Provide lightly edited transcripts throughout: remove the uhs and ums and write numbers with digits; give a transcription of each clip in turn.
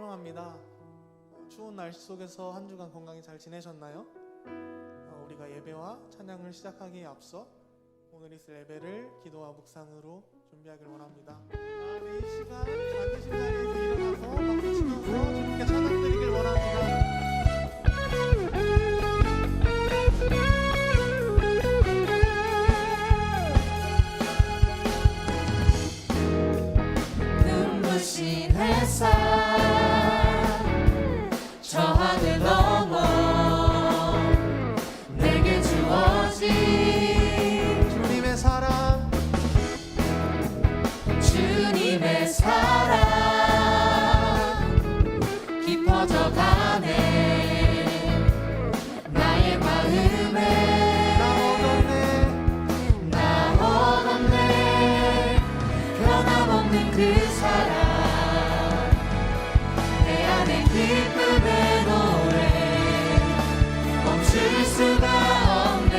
환영합니다. 추운 날씨 속에서 한 주간 건강히 잘 지내셨나요? 우리가 예배와 찬양을 시작하기에 앞서 오늘 있을 예배를 기도와 묵상으로 준비하길 원합니다. 이 시간 앉으신 자리에서 일어나서 박수 치면서 주님께 찬양 드리길 원합니다. 눈부신 햇살 저 하늘 넘어 내게 주어진 주님의 사랑 주님의 사랑 깊어져 가네 나의 마음에 나 얻었네 변함없는 그 사랑 내 안에 기쁨의 노래 멈출 수가 없네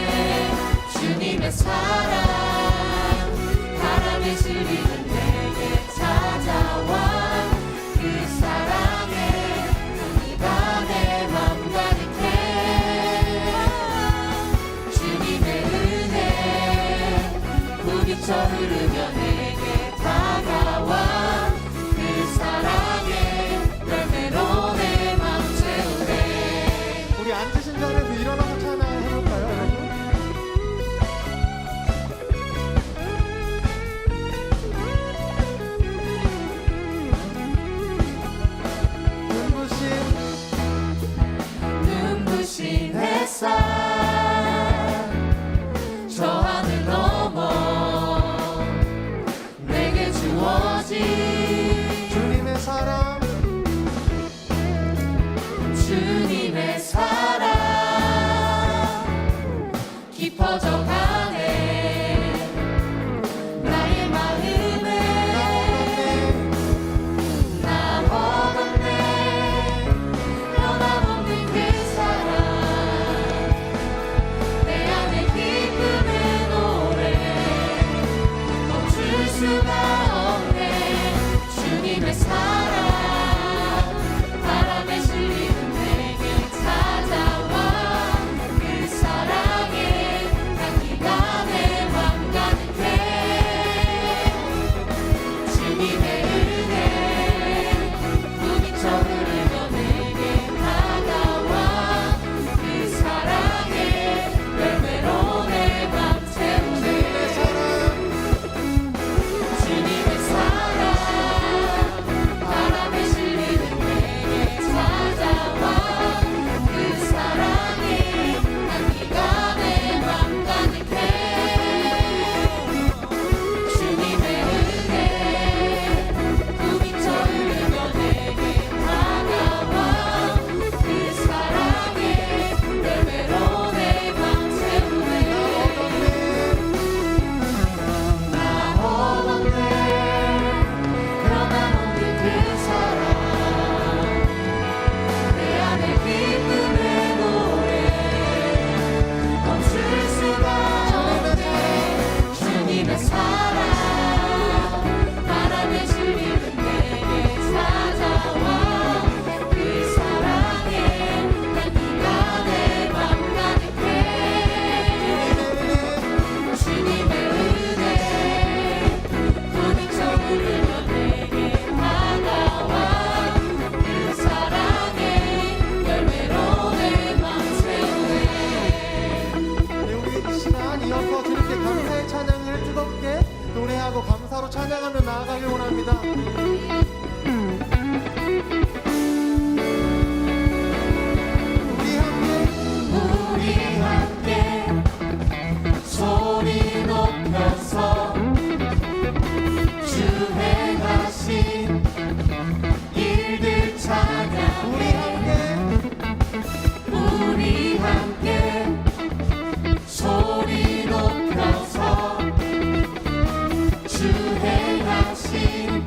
주님의 사랑 바람에 실리는 내게 찾아와 그 사랑에 향기가 내 맘 가득해 주님의 은혜 부딪혀 흐르며 내게 다가와 그 사랑에 열매로 내 맘 채우네. 우리 앉으신 자리에서 일어나서 찬양을 해볼까요, 여러분? 눈부신 햇살 저 하늘 넘어 내게 주어진 주님의 사랑 주님의 사랑 깊어져 가네 나의 마음에 나 얻었네 변함없는 그 사랑 내 안에 기쁨의 노래 멈출 수가 없네 주님의 사랑 바람에 실리는 내게 찾아와 그 사랑에 향기가 내 맘 가득해 주님의 은혜 부딪혀 흐르며 내게 다가와 그 사랑에 열매로 내 맘 채우네 주님의 사랑 바람에 실리는 내게 찾아와 그 사랑에 향기가 내 맘 가득해 주님의 은혜 부딪혀 흐르며 내게 다가와 그 사랑에 열매로 내 맘 채우네 나 얻었네 변함없는 그 사랑 내 안에 기쁨의 노래 멈출 수가 없네 주님의 사랑 바람에 실리는 내게 찾아와 그 사랑에 향기가 내 맘 가득해 주님의 은혜 부딪혀 흐르며 내게 다가와 그 사랑에 열매로 내 맘 채우네 네, 우리 이 시간 이어서 주님께 감사의 찬양을 뜨겁게 노래하고 감사로 찬양하며 나아가길 원합니다. 우리 함께 소리 높여서 주 행하신 일들 찬양 우리 함께 소리 높여서 주 행하신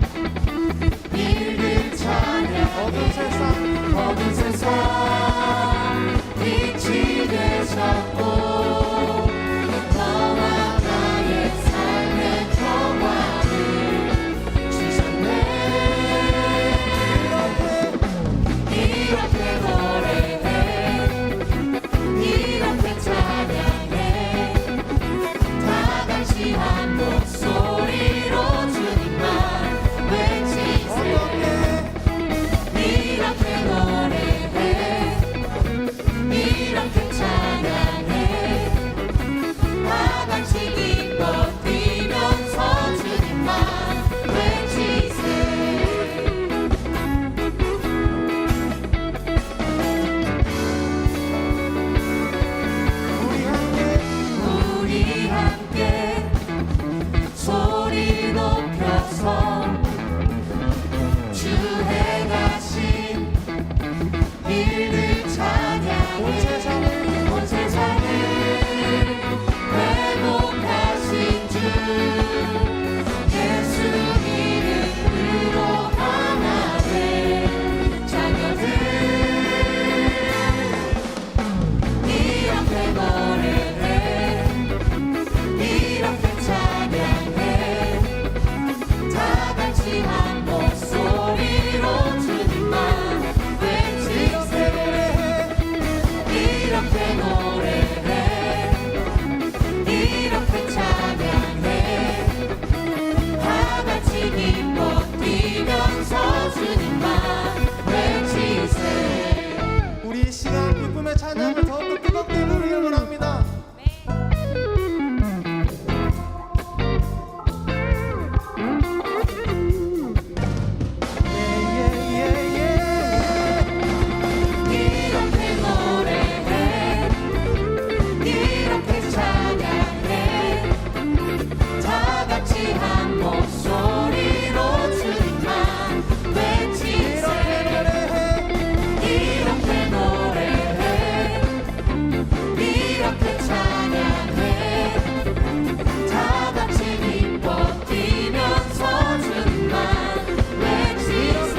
목소리로 주님만 외치세 이렇게 노래해 이렇게 찬양해 다 같이 기뻐 뛰면서 주님만 외치세 우리 함께 소리 높여서 주 행하신 일들 찬양해 온 세상을 회복하신 주 예수 이름으로 하나되 자녀들 이렇게 노래해 이렇게 찬양해 다 같이 한 목소리로 주님만 외치세 이렇게 노래해 이렇게 찬양해 다 같이 기뻐 뛰면서 주님만 외치세 우리 이 시간 기쁨의 찬양을 더욱더 뜨겁게 부르길 원합니다. 이렇게 노래해 이렇게 찬양해 다 같이 한 목소리로 주님만 외치세 이렇게 노래해 이렇게 찬양해 다 같이 기뻐 뛰면서 주님만 외치세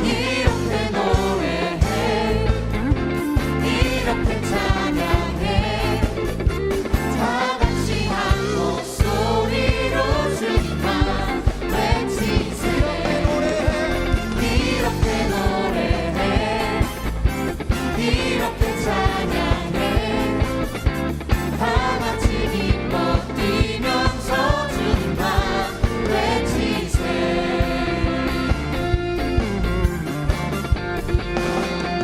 이렇게 노래해 이렇게 찬양해 다 같이 한 목소리로 주님만 외치세 이렇게 노래해 이렇게 찬양해 다 같이 기뻐 뛰면서 주님만 외치세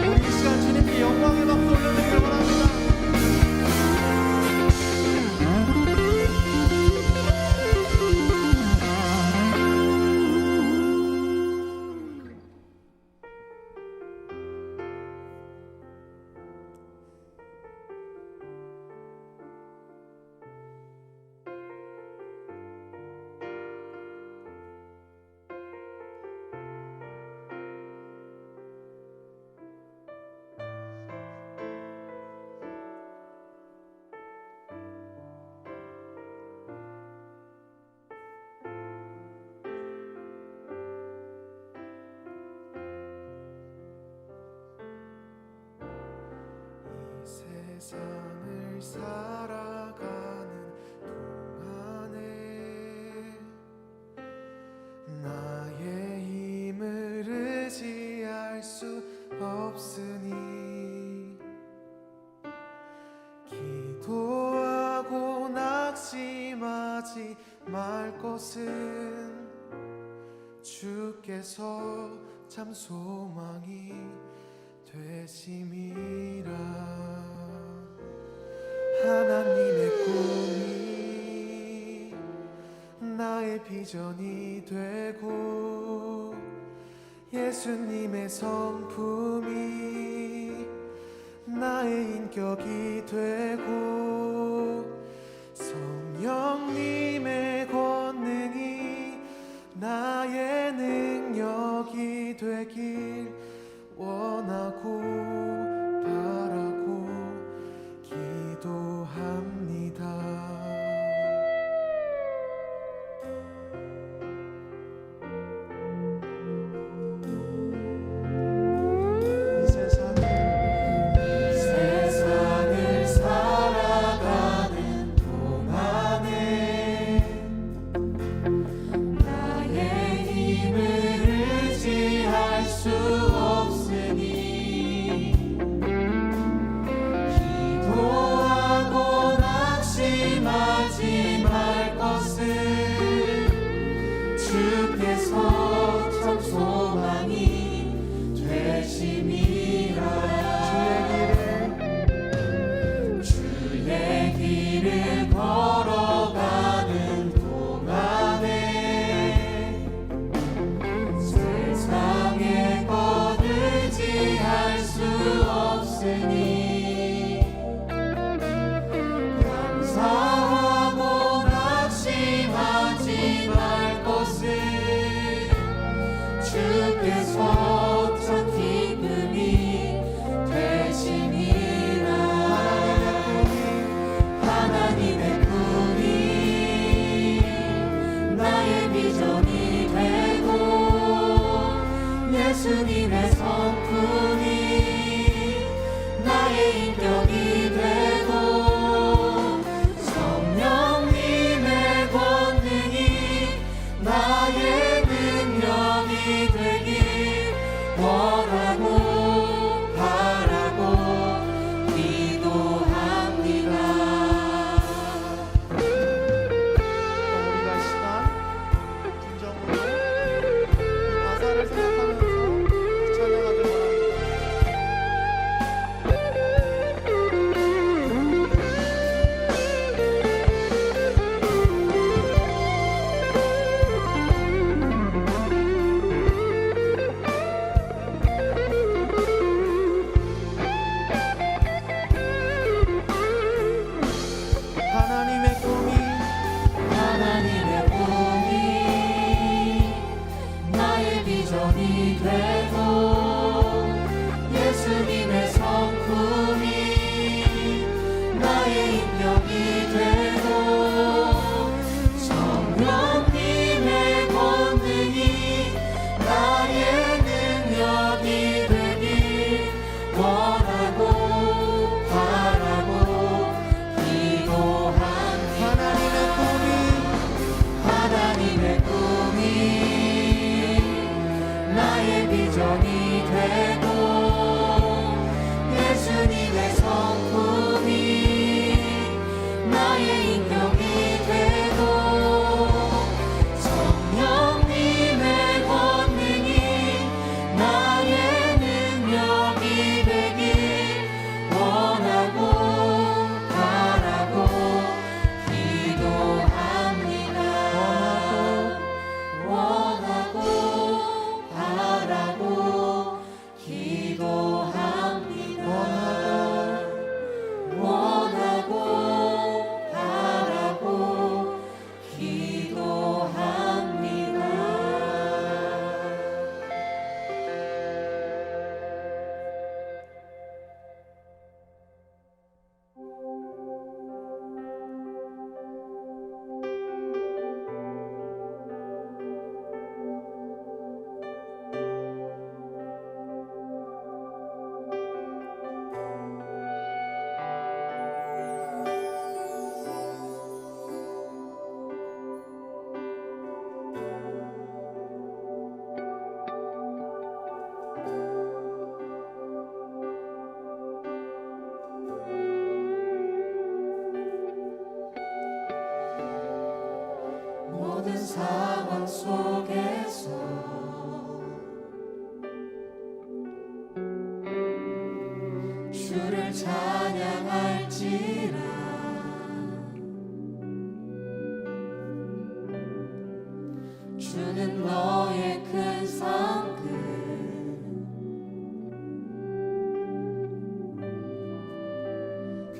우리 이 시간 주님께 영광의 박수 올려드리길 원합니다. 세상을 살아가는 동안에 나의 힘을 의지할 수 없으니 기도하고 낙심하지 말 것은 주께서 참 소망이 되심이라 하나님의 꿈이 나의 비전이 되고 예수님의 성품이 나의 인격이 되고 성령님의 권능이 나의 능력이 되길 원하고 바라고 기도합니다. 세상을 살아가는 동안에 모든 상황 속에서 주를 찬양할지라. 주는 너의 큰 상급,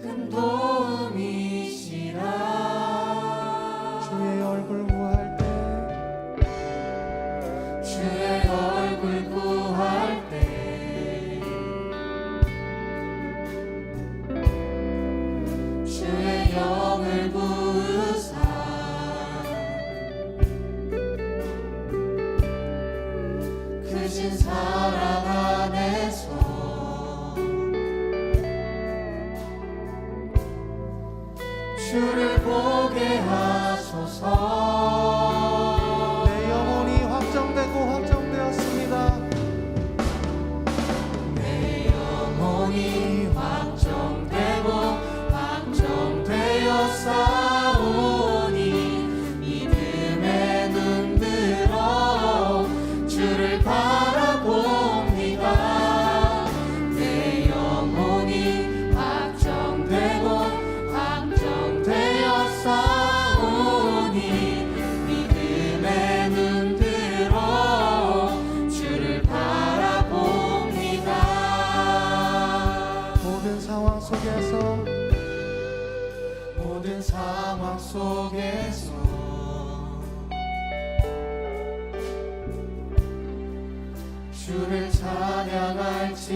큰 도움이시라. 주의 얼굴 구할 때 주의 얼굴 구할 때 주의 영을 부으사 크신 사랑 안에서 주를 보게 하소서. 내 영혼이 확정되고 확정되었습니다. 내 영혼이 확정되고 확정되었사오니 믿음에 눈들어 주를 바라봅니다. 내 영혼이 확정되고 확정되었사오니 믿음에 눈들어 주를 바라봅니다. 모든 상황 속에서 모든 상황 속에서 주를 찬양할지라.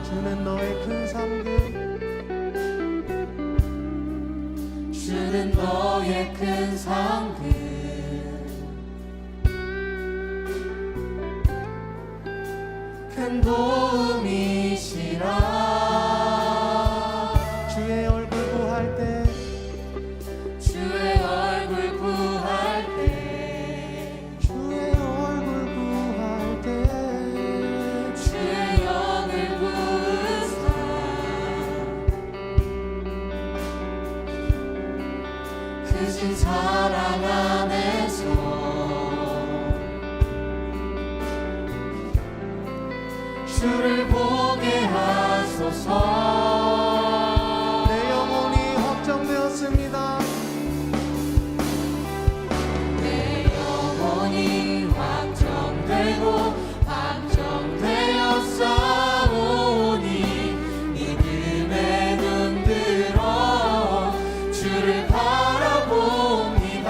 주는 너의 큰 상급, 주는 너의 큰 상급, 큰 도움이시라. 주의 얼굴 구할 때 주의 얼굴 구할 때 주의 얼굴 구할 때 주의 영을 부으사 크신 사랑 안에서 주를 보게 하소서. 내 영혼이 확정되었습니다. 내 영혼이 확정되고 확정되었사오니 믿음에 눈들어 주를 바라봅니다.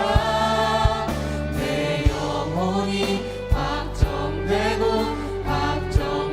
내 영혼이 확정되고 확정되었사오니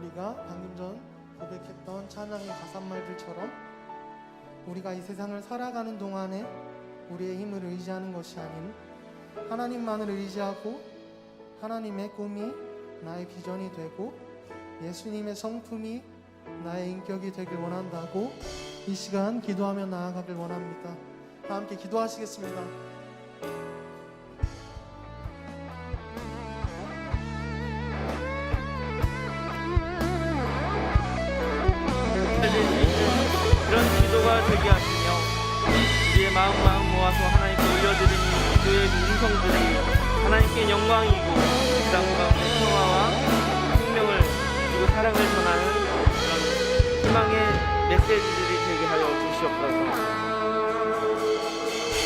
우리가 방금 전 고백했던 찬양의 가사말들처럼 우리가 이 세상을 살아가는 동안에 우리의 힘을 의지하는 것이 아닌 하나님만을 의지하고 하나님의 꿈이 나의 비전이 되고 예수님의 성품이 나의 인격이 되길 원한다고 이 시간 기도하며 나아가길 원합니다. 다 함께 기도하시겠습니다. 그런 기도가 되게 하시며 우리의 마음 모아서 하나님께 올려드리는 기도의 음성들이 하나님께 영광이고 그 땅 가운데 평화와 생명을 그리고 사랑을 전하는 그런 희망의 메시지들이 되게 하여 주시옵소서.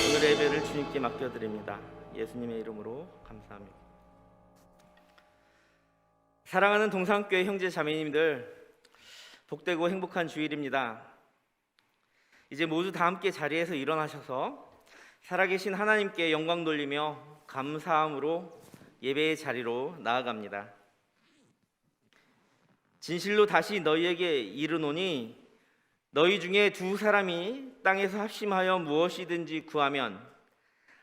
오늘 예배를 주님께 맡겨드립니다. 예수님의 이름으로 감사합니다. 사랑하는 동산교회 형제 자매님들, 복되고 행복한 주일입니다. 이제 모두 다 함께 자리에서 일어나셔서 살아계신 하나님께 영광 돌리며 감사함으로 예배의 자리로 나아갑니다. 진실로 다시 너희에게 이르노니 너희 중에 두 사람이 땅에서 합심하여 무엇이든지 구하면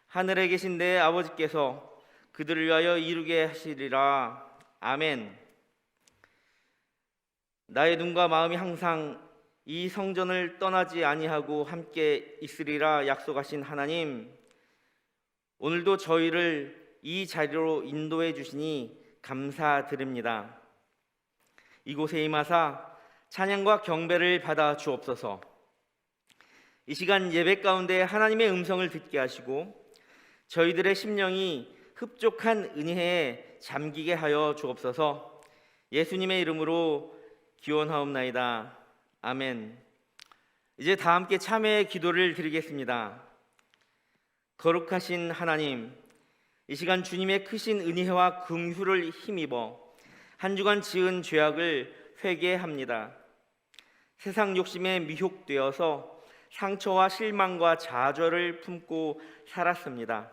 하늘에 계신 내 아버지께서 그들을 위하여 이루게 하시리라. 아멘. 나의 눈과 마음이 항상 이 성전을 떠나지 아니하고 함께 있으리라 약속하신 하나님, 오늘도 저희를 이 자리로 인도해 주시니 감사드립니다. 이곳에 임하사 찬양과 경배를 받아 주옵소서. 이 시간 예배 가운데 하나님의 음성을 듣게 하시고 저희들의 심령이 흡족한 은혜에 잠기게 하여 주옵소서. 예수님의 이름으로 기원하옵나이다. 아멘. 이제 다 함께 참회의 기도를 드리겠습니다. 거룩하신 하나님, 이 시간 주님의 크신 은혜와 긍휼을 힘입어 한 주간 지은 죄악을 회개합니다. 세상 욕심에 미혹되어서 상처와 실망과 좌절을 품고 살았습니다.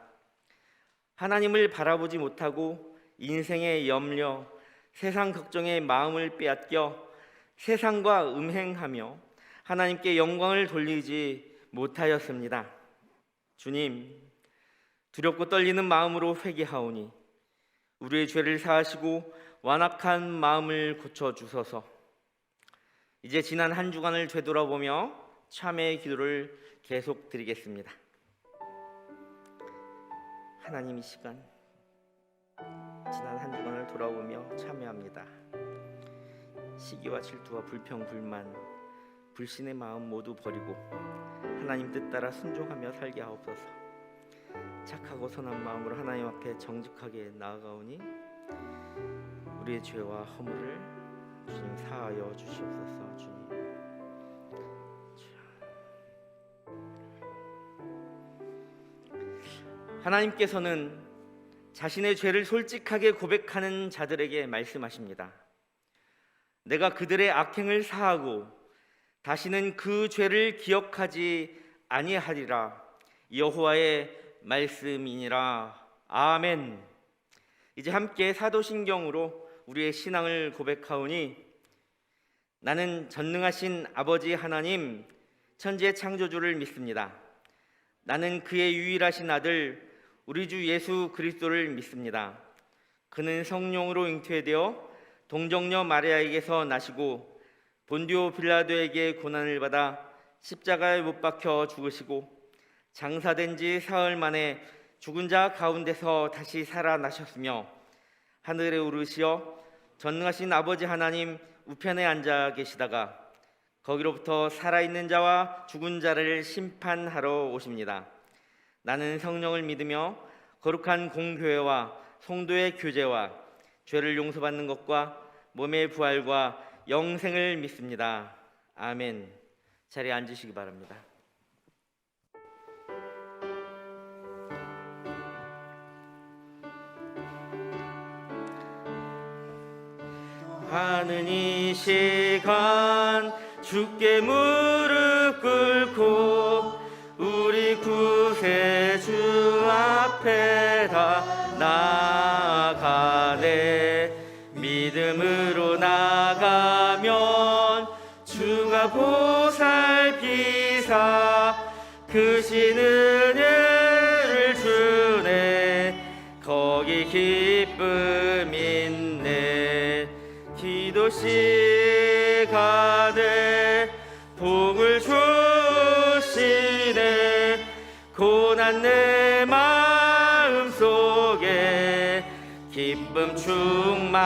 하나님을 바라보지 못하고 인생의 염려, 세상 걱정에 마음을 빼앗겨 세상과 음행하며 하나님께 영광을 돌리지 못하였습니다. 주님, 두렵고 떨리는 마음으로 회개하오니 우리의 죄를 사하시고 완악한 마음을 고쳐주소서. 이제 지난 한 주간을 되돌아보며 참회의 기도를 계속 드리겠습니다. 하나님, 이 시간 지난 한 주간을 돌아보며 참회합니다. 시기와 질투와 불평, 불만, 불신의 마음 모두 버리고 하나님 뜻 따라 순종하며 살게 하옵소서. 착하고 선한 마음으로 하나님 앞에 정직하게 나아가오니 우리의 죄와 허물을 주님 사하여 주시옵소서. 주님, 하나님께서는 자신의 죄를 솔직하게 고백하는 자들에게 말씀하십니다. 내가 그들의 악행을 사하고 다시는 그 죄를 기억하지 아니하리라. 여호와의 말씀이니라. 아멘. 이제 함께 사도신경으로 우리의 신앙을 고백하오니 나는 전능하신 아버지 하나님, 천지의 창조주를 믿습니다. 나는 그의 유일하신 아들 우리 주 예수 그리스도를 믿습니다. 그는 성령으로 잉태되어 동정녀 마리아에게서 나시고 본디오 빌라도에게 고난을 받아 십자가에 못 박혀 죽으시고 장사된 지 사흘 만에 죽은 자 가운데서 다시 살아나셨으며 하늘에 오르시어 전능하신 아버지 하나님 우편에 앉아 계시다가 거기로부터 살아있는 자와 죽은 자를 심판하러 오십니다. 나는 성령을 믿으며 거룩한 공교회와 성도의 교제와 죄를 용서받는 것과 몸의 부활과 영생을 믿습니다. 아멘. 자리에 앉으시기 바랍니다. 하는 이 시간 주께 무릎 꿇고 우리 구세주 앞에 다 나아가네. 믿음으로 나가 크신 은혜를 주네 거기 기쁨 있네 기도 시간에 복을 주시네 고난 내 마음속에 기쁨 충만하네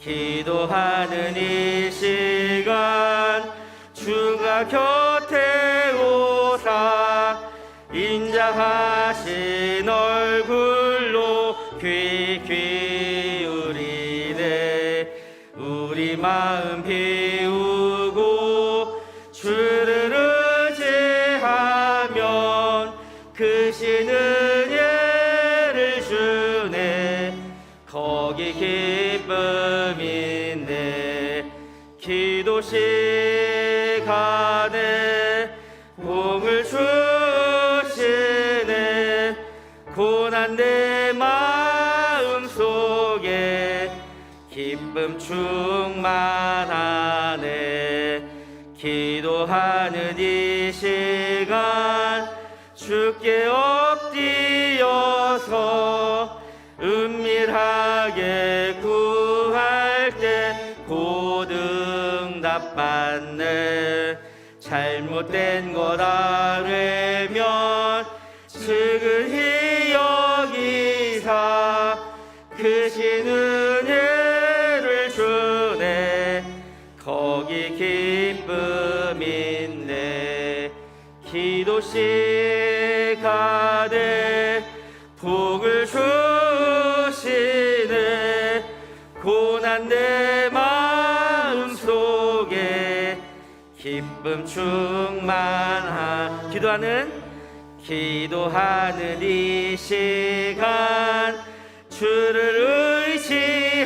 기도하는 이 시간 주가 곁에 오사 인자하신 얼굴로 귀 기울이네 우리 마음 비우고 주를 의지하면 크신 은혜를 주네 거기 기쁨 있네 기도 시간에 복을 주시네 고난 내 마음속에 기쁨 충만하네 기도하는 이 시간 주께 엎드려서 은밀하게 구할 때 고등답받네 잘못된 것 알면 측은히 여기사 크신 은혜를 주네 거기 기쁨 있네 기도 시간에 복을 주시네 고난 내 마음속에 기쁨 충만하 기도하는 이 시간 주를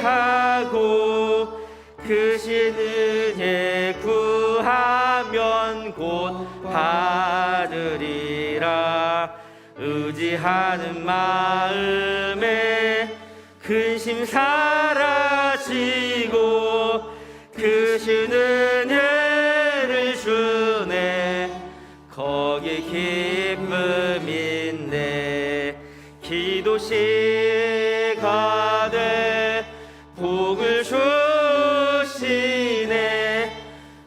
의지하고 크신 은혜 구하면 곧 받으리라 의지하는 마음에 근심 사라지고 크신 은혜를 주네 거기 기쁨 있네 기도 시간에 복을 주시네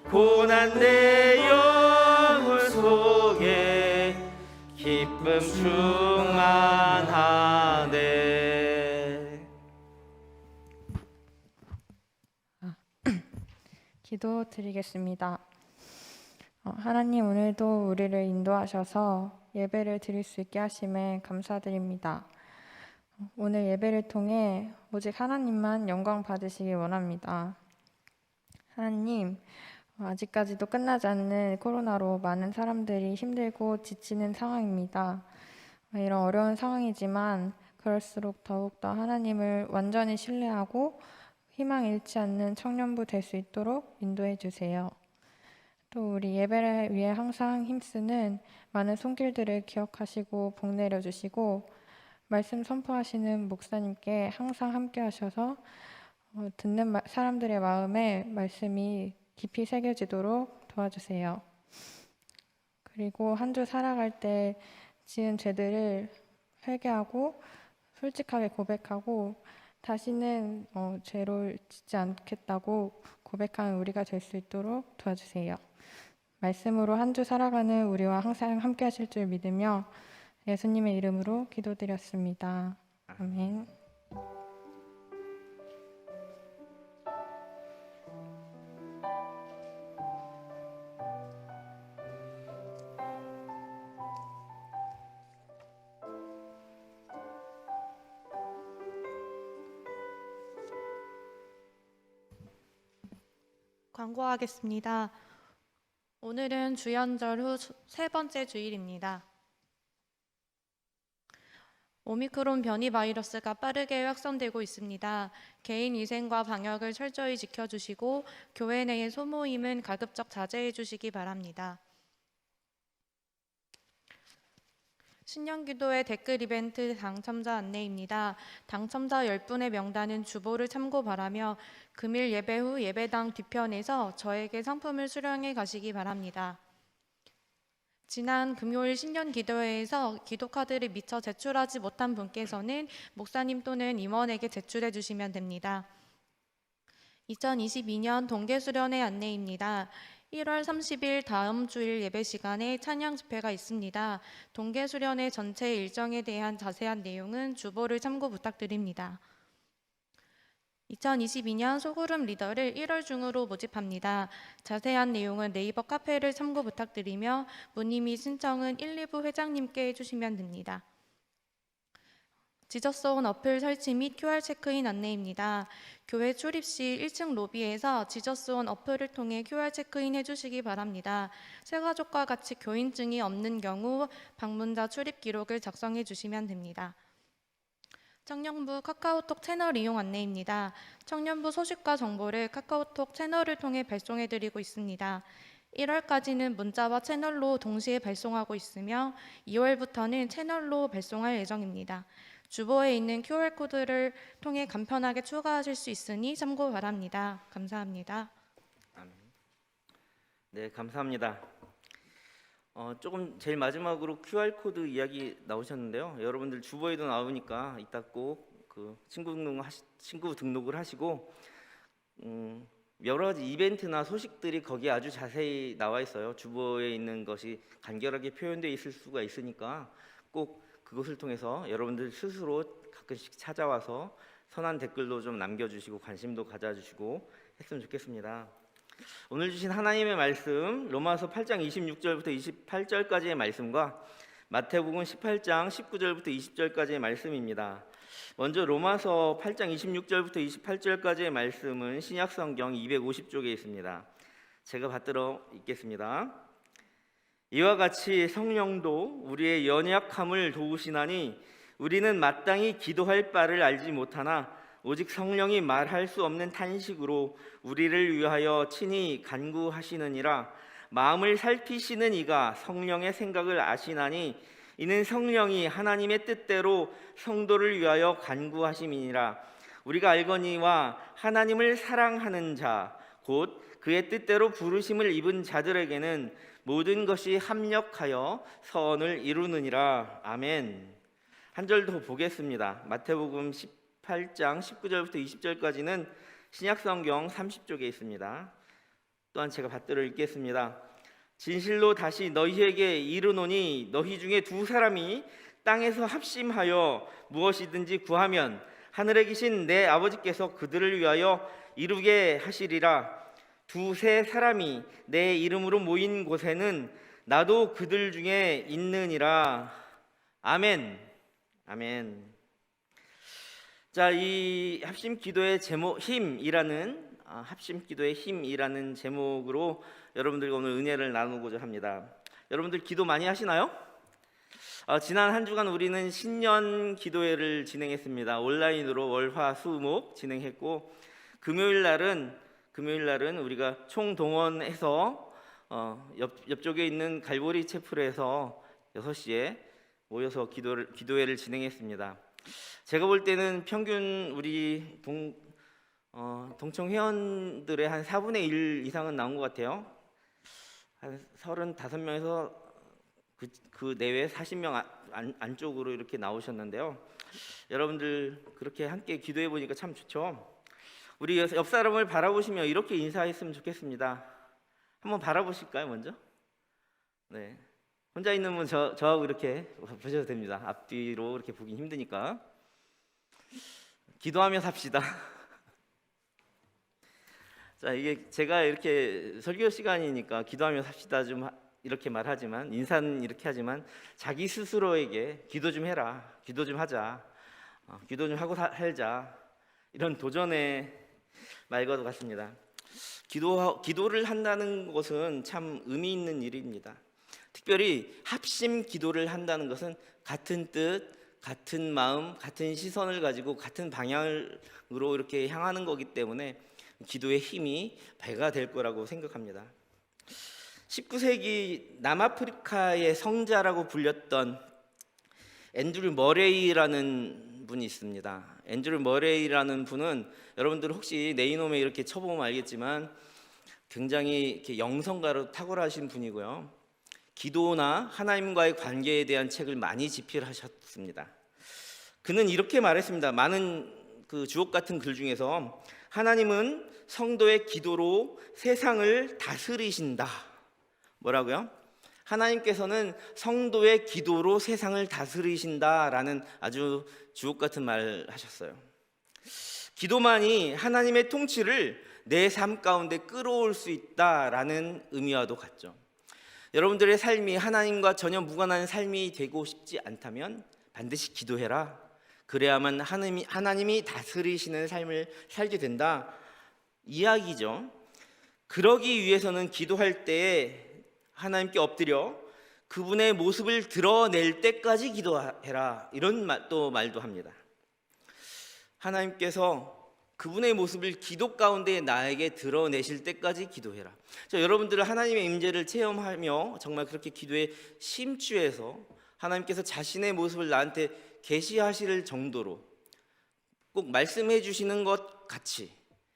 고난 내 영혼 속에 기쁨 충만하네. 기도 드리겠습니다. 하나님 오늘도 우리를 인도하셔서 예배를 드릴 수 있게 하심에 감사드립니다. 오늘 예배를 통해 오직 하나님만 영광 받으시기 원합니다. 하나님, 아직까지도 끝나지 않는 코로나로 많은 사람들이 힘들고 지치는 상황입니다. 이런 어려운 상황이지만 그럴수록 더욱더 하나님을 완전히 신뢰하고 희망 잃지 않는 청년부 될 수 있도록 인도해 주세요. 또 우리 예배를 위해 항상 힘쓰는 많은 손길들을 기억하시고 복 내려주시고 말씀 선포하시는 목사님께 항상 함께 하셔서 듣는 사람들의 마음에 말씀이 깊이 새겨지도록 도와주세요. 그리고 한 주 살아갈 때 지은 죄들을 회개하고 솔직하게 고백하고 다시는 죄를 짓지 않겠다고 고백하는 우리가 될 수 있도록 도와주세요. 말씀으로 한 주 살아가는 우리와 항상 함께 하실 줄 믿으며 예수님의 이름으로 기도드렸습니다. 아멘. 광고하겠습니다. 오늘은 주연절 후 세 번째 주일입니다. 오미크론 변이 바이러스가 빠르게 확산되고 있습니다. 개인 위생과 방역을 철저히 지켜주시고 교회 내의 소모임은 가급적 자제해 주시기 바랍니다. 신년기도회 댓글 이벤트 당첨자 안내입니다. 당첨자 10분의 명단은 주보를 참고 바라며 금일 예배 후 예배당 뒤편에서 저에게 상품을 수령해 가시기 바랍니다. 지난 금요일 신년 기도회에서 기도 카드를 미처 제출하지 못한 분께서는 목사님 또는 임원에게 제출해 주시면 됩니다. 2022년 동계수련회 안내입니다. 1월 30일 다음 주일 예배 시간에 찬양 집회가 있습니다. 동계수련회 전체 일정에 대한 자세한 내용은 주보를 참고 부탁드립니다. 2022년 소그룹 리더를 1월 중으로 모집합니다. 자세한 내용은 네이버 카페를 참고 부탁드리며 문의 및 신청은 1, 2부 회장님께 해주시면 됩니다. 지저스온 어플 설치 및 QR 체크인 안내입니다. 교회 출입 시 1층 로비에서 지저스온 어플을 통해 QR 체크인 해주시기 바랍니다. 새가족과 같이 교인증이 없는 경우 방문자 출입 기록을 작성해 주시면 됩니다. 청년부 카카오톡 채널 이용 안내입니다. 청년부 소식과 정보를 카카오톡 채널을 통해 발송해 드리고 있습니다. 1월까지는 문자와 채널로 동시에 발송하고 있으며 2월부터는 채널로 발송할 예정입니다. 주보에 있는 QR코드를 통해 간편하게 추가하실 수 있으니 참고 바랍니다. 감사합니다. 네, 감사합니다. 조금 제일 마지막으로 QR코드 이야기 나오셨는데요. 여러분들 주보에도 나오니까 이따 꼭 그 친구 등록을 하시고 여러 가지 이벤트나 소식들이 거기에 아주 자세히 나와 있어요. 주보에 있는 것이 간결하게 표현되어 있을 수가 있으니까 꼭 그것을 통해서 여러분들 스스로 가끔씩 찾아와서 선한 댓글도 좀 남겨주시고 관심도 가져주시고 했으면 좋겠습니다. 오늘 주신 하나님의 말씀 로마서 8장 26절부터 28절까지의 말씀과 마태복음 18장 19절부터 20절까지의 말씀입니다. 먼저 로마서 8장 26절부터 28절까지의 말씀은 신약성경 250쪽에 있습니다. 제가 받들어 읽겠습니다. 이와 같이 성령도 우리의 연약함을 도우시나니 우리는 마땅히 기도할 바를 알지 못하나 오직 성령이 말할 수 없는 탄식으로 우리를 위하여 친히 간구하시느니라. 마음을 살피시는 이가 성령의 생각을 아시나니 이는 성령이 하나님의 뜻대로 성도를 위하여 간구하심이니라. 우리가 알거니와 하나님을 사랑하는 자 곧 그의 뜻대로 부르심을 입은 자들에게는 모든 것이 합력하여 선을 이루느니라. 아멘. 한 절 더 보겠습니다. 마태복음 18장 19절부터 20절까지는 신약성경 30쪽에 있습니다. 또한 제가 받들어 읽겠습니다. 진실로 다시 너희에게 이르노니 너희 중에 두 사람이 땅에서 합심하여 무엇이든지 구하면 하늘에 계신 내 아버지께서 그들을 위하여 이루게 하시리라. 두세 사람이 내 이름으로 모인 곳에는 나도 그들 중에 있느니라. 아멘. 아멘. 자, 이 합심 기도의 제목 합심 기도의 힘이라는 제목으로 여러분들과 오늘 은혜를 나누고자 합니다. 여러분들 기도 많이 하시나요? 지난 한 주간 우리는 신년 기도회를 진행했습니다. 온라인으로 월화수목 진행했고 금요일 날은 우리가 총동원해서 옆쪽에 있는 갈보리 채플에서 6시에 모여서 기도회를 진행했습니다. 제가 볼 때는 평균 우리 동청 회원들의 한 4분의 1 이상은 나온 것 같아요. 한 35명에서 그 내외 40명 안쪽으로 이렇게 나오셨는데요. 여러분들 그렇게 함께 기도해 보니까 참 좋죠. 우리 옆 사람을 바라보시며 이렇게 인사했으면 좋겠습니다. 한번 바라보실까요, 먼저? 네. 혼자 있는 분 저하고 이렇게 보셔도 됩니다. 앞뒤로 이렇게 보기 힘드니까. 기도하며 삽시다. 자, 이게 제가 이렇게 설교 시간이니까 기도하며 삽시다 좀 이렇게 말하지만 인사는 이렇게 하지만 자기 스스로에게 기도 좀 해라, 기도 좀 하자, 기도 좀 하고 살자 이런 도전의 말과도 같습니다. 기도를 한다는 것은 참 의미 있는 일입니다. 특별히 합심 기도를 한다는 것은 같은 뜻, 같은 마음, 같은 시선을 가지고 같은 방향으로 이렇게 향하는 거기 때문에 기도의 힘이 배가 될 거라고 생각합니다. 19세기 남아프리카의 성자라고 불렸던 앤드류 머레이라는 분이 있습니다. 앤드류 머레이라는 분은 여러분들 혹시 네이놈에 이렇게 쳐보면 알겠지만 굉장히 이렇게 영성가로 탁월하신 분이고요. 기도나 하나님과의 관계에 대한 책을 많이 집필하셨습니다. 그는 이렇게 말했습니다. 많은 그 주옥 같은 글 중에서 하나님은 성도의 기도로 세상을 다스리신다. 뭐라고요? 하나님께서는 성도의 기도로 세상을 다스리신다라는 아주 주옥 같은 말 하셨어요. 기도만이 하나님의 통치를 내 삶 가운데 끌어올 수 있다라는 의미와도 같죠. 여러분들의 삶이 하나님과 전혀 무관한 삶이 되고 싶지 않다면 반드시 기도해라. 그래야만 하나님이 다스리시는 삶을 살게 된다 이야기죠. 그러기 위해서는 기도할 때에 하나님께 엎드려 그분의 모습을 드러낼 때까지 기도해라, 이런 말도 합니다. 하나님께서 그분의 모습을 기도 가운데 나에게 드러내실 때까지 기도해라. 여러분들은 하나님의 임재를 체험하며 정말 그렇게 기도에 심취해서 하나님께서 자신의 모습을 나한테 계시하실 정도로 꼭 말씀해 주시는 것 같이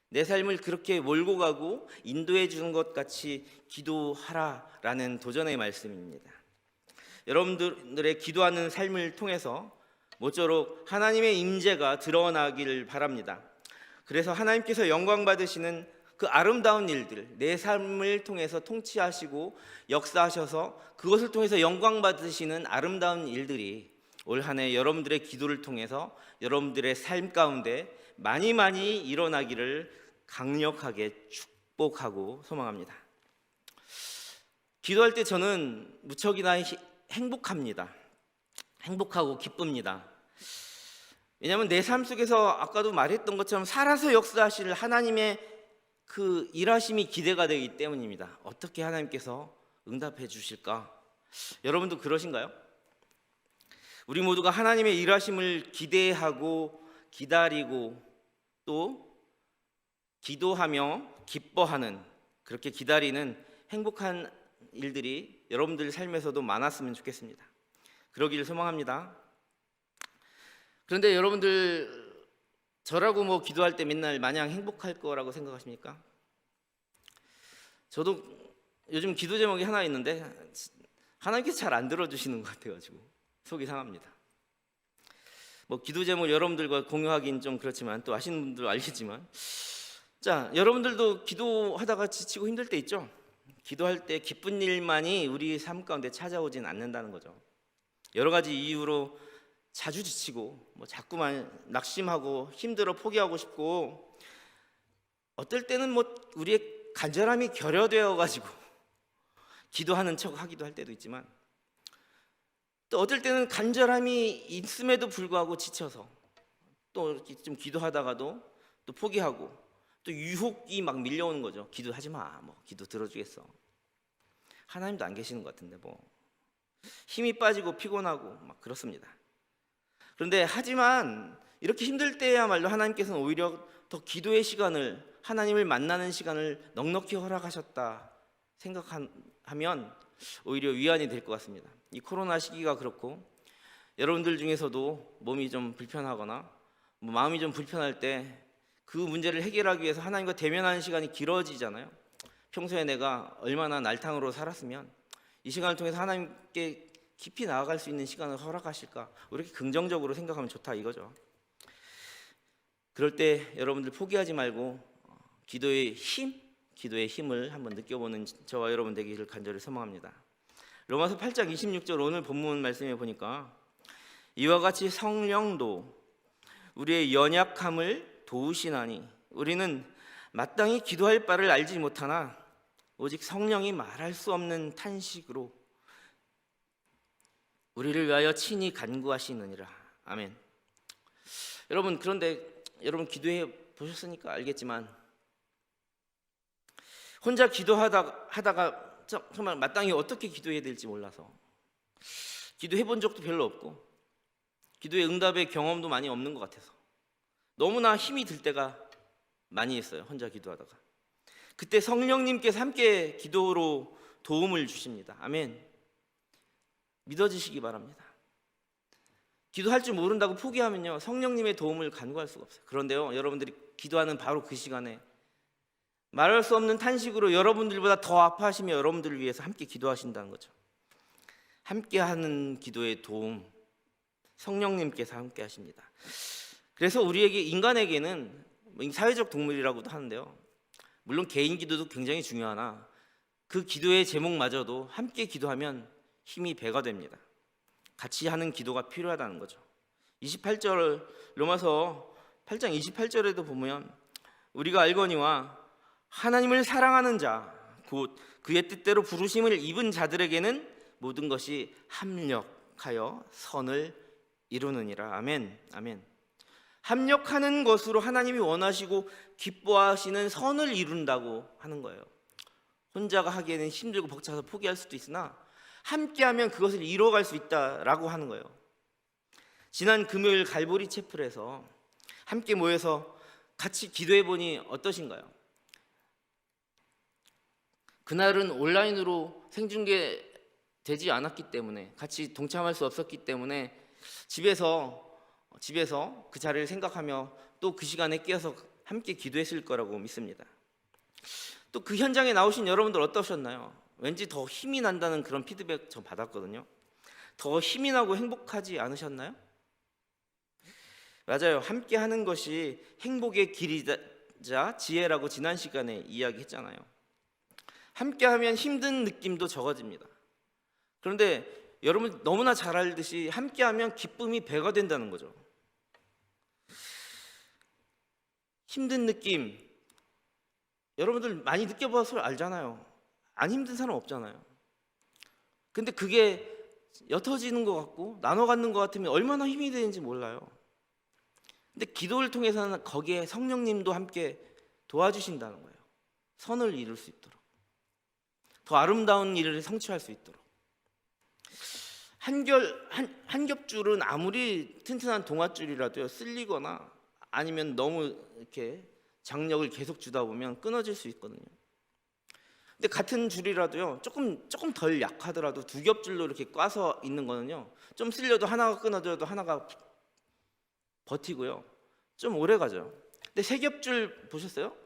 내 삶을 그렇게 몰고 가고 인도해 주는 것 같이 기도하라라는 도전의 말씀입니다. 여러분들의 기도하는 삶을 통해서 모쪼록 하나님의 임재가 드러나기를 바랍니다. 그래서 하나님께서 영광 받으시는 그 아름다운 일들, 내 삶을 통해서 통치하시고 역사하셔서 그것을 통해서 영광 받으시는 아름다운 일들이 올 한 해 여러분들의 기도를 통해서 여러분들의 삶 가운데 많이 일어나기를 강력하게 축복하고 소망합니다. 기도할 때 저는 무척이나 행복합니다. 행복하고 기쁩니다. 왜냐하면 내 삶 속에서 아까도 말했던 것처럼 살아서 역사하실 하나님의 그 일하심이 기대가 되기 때문입니다. 어떻게 하나님께서 응답해 주실까? 여러분도 그러신가요? 우리 모두가 하나님의 일하심을 기대하고 기다리고 또 기도하며 기뻐하는, 그렇게 기다리는 행복한 일들이 여러분들 삶에서도 많았으면 좋겠습니다. 그러기를 소망합니다. 그런데 여러분들 저라고 뭐 기도할 때 맨날 마냥 행복할 거라고 생각하십니까? 저도 요즘 기도 제목이 하나 있는데 하나님께서 잘 안 들어주시는 것 같아가지고 속이 상합니다. 뭐 기도 제목 여러분들과 공유하긴 좀 그렇지만 또 아시는 분들 알겠지만, 자, 여러분들도 기도하다가 지치고 힘들 때 있죠? 기도할 때 기쁜 일만이 우리 삶 가운데 찾아오진 않는다는 거죠. 여러 가지 이유로 자주 지치고 뭐 자꾸만 낙심하고 힘들어 포기하고 싶고, 어떨 때는 뭐 우리의 간절함이 결여되어 가지고 기도하는 척 하기도 할 때도 있지만, 또 어떨 때는 간절함이 있음에도 불구하고 지쳐서 또 좀 기도하다가도 또 포기하고 또 유혹이 막 밀려오는 거죠. 기도하지 마, 뭐 기도 들어주겠어. 하나님도 안 계시는 것 같은데 뭐 힘이 빠지고 피곤하고 막 그렇습니다. 그런데 하지만 이렇게 힘들 때야말로 하나님께서는 오히려 더 기도의 시간을, 하나님을 만나는 시간을 넉넉히 허락하셨다 생각하면 오히려 위안이 될 것 같습니다. 이 코로나 시기가 그렇고 여러분들 중에서도 몸이 좀 불편하거나 뭐 마음이 좀 불편할 때 그 문제를 해결하기 위해서 하나님과 대면하는 시간이 길어지잖아요. 평소에 내가 얼마나 날탕으로 살았으면 이 시간을 통해서 하나님께 깊이 나아갈 수 있는 시간을 허락하실까? 이렇게 긍정적으로 생각하면 좋다 이거죠. 그럴 때 여러분들 포기하지 말고 기도의 힘을 한번 느껴보는 저와 여러분 되기를 간절히 소망합니다. 로마서 8장 26절 오늘 본문 말씀에 보니까 이와 같이 성령도 우리의 연약함을 도우시나니 우리는 마땅히 기도할 바를 알지 못하나 오직 성령이 말할 수 없는 탄식으로 우리를 위하여 친히 간구하시느니라. 아멘. 여러분, 그런데 여러분 기도해 보셨으니까 알겠지만 혼자 기도하다가 정말 마땅히 어떻게 기도해야 될지 몰라서 기도해 본 적도 별로 없고 기도의 응답의 경험도 많이 없는 것 같아서 너무나 힘이 들 때가 많이 있어요. 혼자 기도하다가 그때 성령님께서 함께 기도로 도움을 주십니다. 아멘. 믿어지시기 바랍니다. 기도할 줄 모른다고 포기하면요 성령님의 도움을 간구할 수가 없어요. 그런데요 여러분들이 기도하는 바로 그 시간에 말할 수 없는 탄식으로 여러분들보다 더 아파하시며 여러분들을 위해서 함께 기도하신다는 거죠. 함께하는 기도의 도움, 성령님께서 함께 하십니다. 그래서 우리에게 인간에게는 사회적 동물이라고도 하는데요. 물론 개인 기도도 굉장히 중요하나 그 기도의 제목마저도 함께 기도하면 힘이 배가 됩니다. 같이 하는 기도가 필요하다는 거죠. 28절 로마서 8장 28절에도 보면 우리가 알거니와 하나님을 사랑하는 자 곧 그의 뜻대로 부르심을 입은 자들에게는 모든 것이 합력하여 선을 이루느니라. 아멘. 아멘. 합력하는 것으로 하나님이 원하시고 기뻐하시는 선을 이룬다고 하는 거예요. 혼자가 하기에는 힘들고 벅차서 포기할 수도 있으나 함께하면 그것을 이루어갈 수 있다라고 하는 거예요. 지난 금요일 갈보리 채플에서 함께 모여서 같이 기도해 보니 어떠신가요? 그날은 온라인으로 생중계되지 않았기 때문에 같이 동참할 수 없었기 때문에 집에서 그 자리를 생각하며 또 그 시간에 끼어서 함께 기도했을 거라고 믿습니다. 또 그 현장에 나오신 여러분들 어떠셨나요? 왠지 더 힘이 난다는 그런 피드백 저 받았거든요. 더 힘이 나고 행복하지 않으셨나요? 맞아요. 함께 하는 것이 행복의 길이자 지혜라고 지난 시간에 이야기했잖아요. 함께하면 힘든 느낌도 적어집니다. 그런데 여러분 너무나 잘 알듯이 함께하면 기쁨이 배가 된다는 거죠. 힘든 느낌 여러분들 많이 느껴봐서 알잖아요. 안 힘든 사람 없잖아요. 근데 그게 옅어지는 것 같고 나눠 갖는 것 같으면 얼마나 힘이 되는지 몰라요. 근데 기도를 통해서는 거기에 성령님도 함께 도와주신다는 거예요. 선을 이룰 수 있도록, 더 아름다운 일을 성취할 수 있도록. 한 겹줄은 아무리 튼튼한 동아줄이라도요, 쓸리거나 아니면 너무 이렇게 장력을 계속 주다 보면 끊어질 수 있거든요. 근데 같은 줄이라도요, 조금 덜 약하더라도 두 겹줄로 이렇게 꽈서 있는 거는요, 좀 쓸려도 하나가 끊어져도 하나가 버티고요, 좀 오래 가죠. 근데 세 겹줄 보셨어요?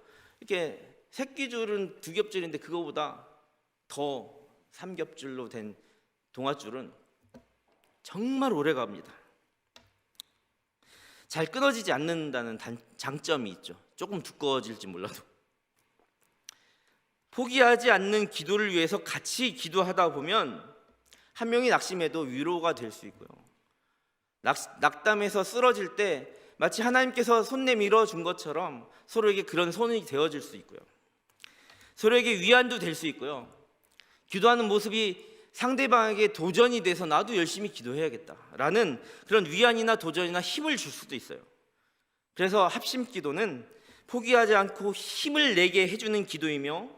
이렇게 새끼줄은 두 겹줄인데 그거보다 더 3겹줄로 된 동아줄은 정말 오래 갑니다. 잘 끊어지지 않는다는 장점이 있죠. 조금 두꺼워질지 몰라도. 포기하지 않는 기도를 위해서 같이 기도하다 보면 한 명이 낙심해도 위로가 될 수 있고요. 낙담해서 쓰러질 때 마치 하나님께서 손 내밀어 준 것처럼 서로에게 그런 손이 되어줄 수 있고요. 서로에게 위안도 될 수 있고요. 기도하는 모습이 상대방에게 도전이 돼서 나도 열심히 기도해야겠다라는 그런 위안이나 도전이나 힘을 줄 수도 있어요. 그래서 합심 기도는 포기하지 않고 힘을 내게 해주는 기도이며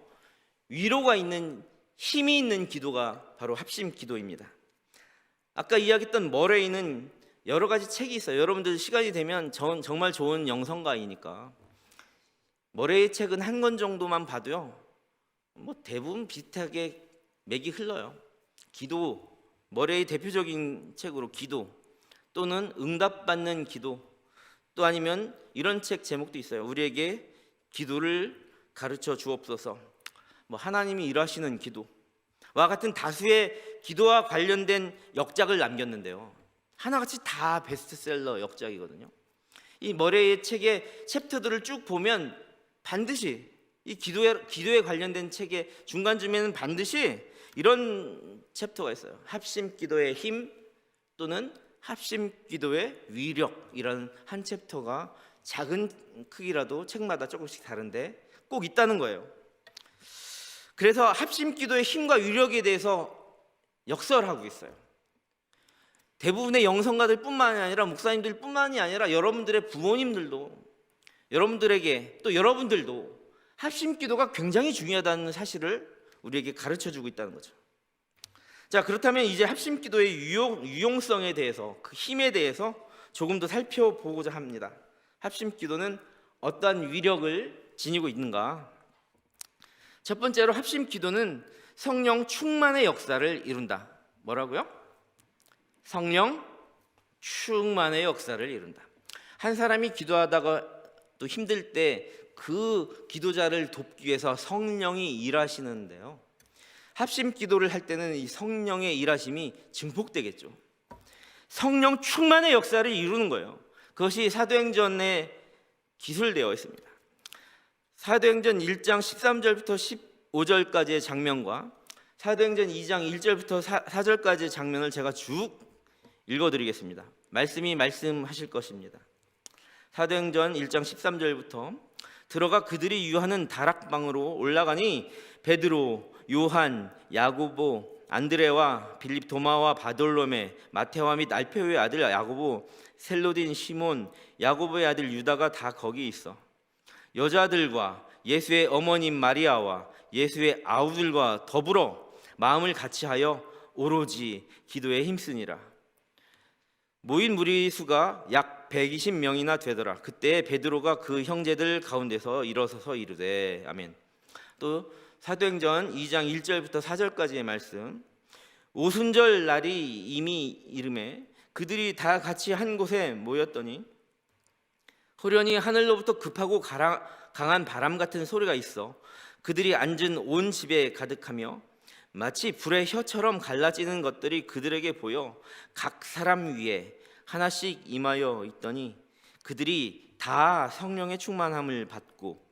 위로가 있는 힘이 있는 기도가 바로 합심 기도입니다. 아까 이야기했던 머레이는 여러 가지 책이 있어요. 여러분들 시간이 되면 정말 좋은 영성가이니까 머레이의 책은 한 권 정도만 봐도요, 뭐 대부분 비슷하게 맥이 흘러요. 기도, 머레이의 대표적인 책으로 기도 또는 응답받는 기도, 또 아니면 이런 책 제목도 있어요. 우리에게 기도를 가르쳐 주옵소서, 뭐 하나님이 일하시는 기도와 같은 다수의 기도와 관련된 역작을 남겼는데요, 하나같이 다 베스트셀러 역작이거든요. 이 머레이의 책의 챕터들을 쭉 보면 반드시 이 기도에 관련된 책의 중간쯤에는 반드시 이런 챕터가 있어요. 합심 기도의 힘 또는 합심 기도의 위력이라는 한 챕터가 작은 크기라도 책마다 조금씩 다른데 꼭 있다는 거예요. 그래서 합심 기도의 힘과 위력에 대해서 역설하고 있어요. 대부분의 영성가들 뿐만이 아니라 목사님들 뿐만이 아니라 여러분들의 부모님들도, 여러분들에게 또 여러분들도 합심 기도가 굉장히 중요하다는 사실을 우리에게 가르쳐주고 있다는 거죠. 자, 그렇다면 이제 합심 기도의 유용성에 대해서, 그 힘에 대해서 조금 더 살펴보고자 합니다. 합심 기도는 어떠한 위력을 지니고 있는가? 첫 번째로 합심 기도는 성령 충만의 역사를 이룬다. 뭐라고요? 성령 충만의 역사를 이룬다. 한 사람이 기도하다가 또 힘들 때 그 기도자를 돕기 위해서 성령이 일하시는데요, 합심 기도를 할 때는 이 성령의 일하심이 증폭되겠죠. 성령 충만의 역사를 이루는 거예요. 그것이 사도행전에 기술되어 있습니다. 사도행전 1장 13절부터 15절까지의 장면과 사도행전 2장 1절부터 4절까지의 장면을 제가 쭉 읽어드리겠습니다. 말씀이 말씀하실 것입니다. 사도행전 1장 13절부터 들어가 그들이 유하는 다락방으로 올라가니 베드로, 요한, 야고보, 안드레와 빌립, 도마와 바돌로메, 마테와 및 알페오의 아들 야고보, 셀로딘, 시몬, 야고보의 아들 유다가 다 거기 있어. 여자들과 예수의 어머님 마리아와 예수의 아우들과 더불어 마음을 같이하여 오로지 기도에 힘쓰니라. 모인 무리 수가 약 120명이나 되더라. 그때 베드로가 그 형제들 가운데서 일어서서 이르되 아멘. 또 사도행전 2장 1절부터 4절까지의 말씀. 오순절 날이 이미 이름에 그들이 다 같이 한 곳에 모였더니 호련히 하늘로부터 급하고 강한 바람 같은 소리가 있어 그들이 앉은 온 집에 가득하며 마치 불의 혀처럼 갈라지는 것들이 그들에게 보여 각 사람 위에 하나씩 임하여 있더니 그들이 다 성령의 충만함을 받고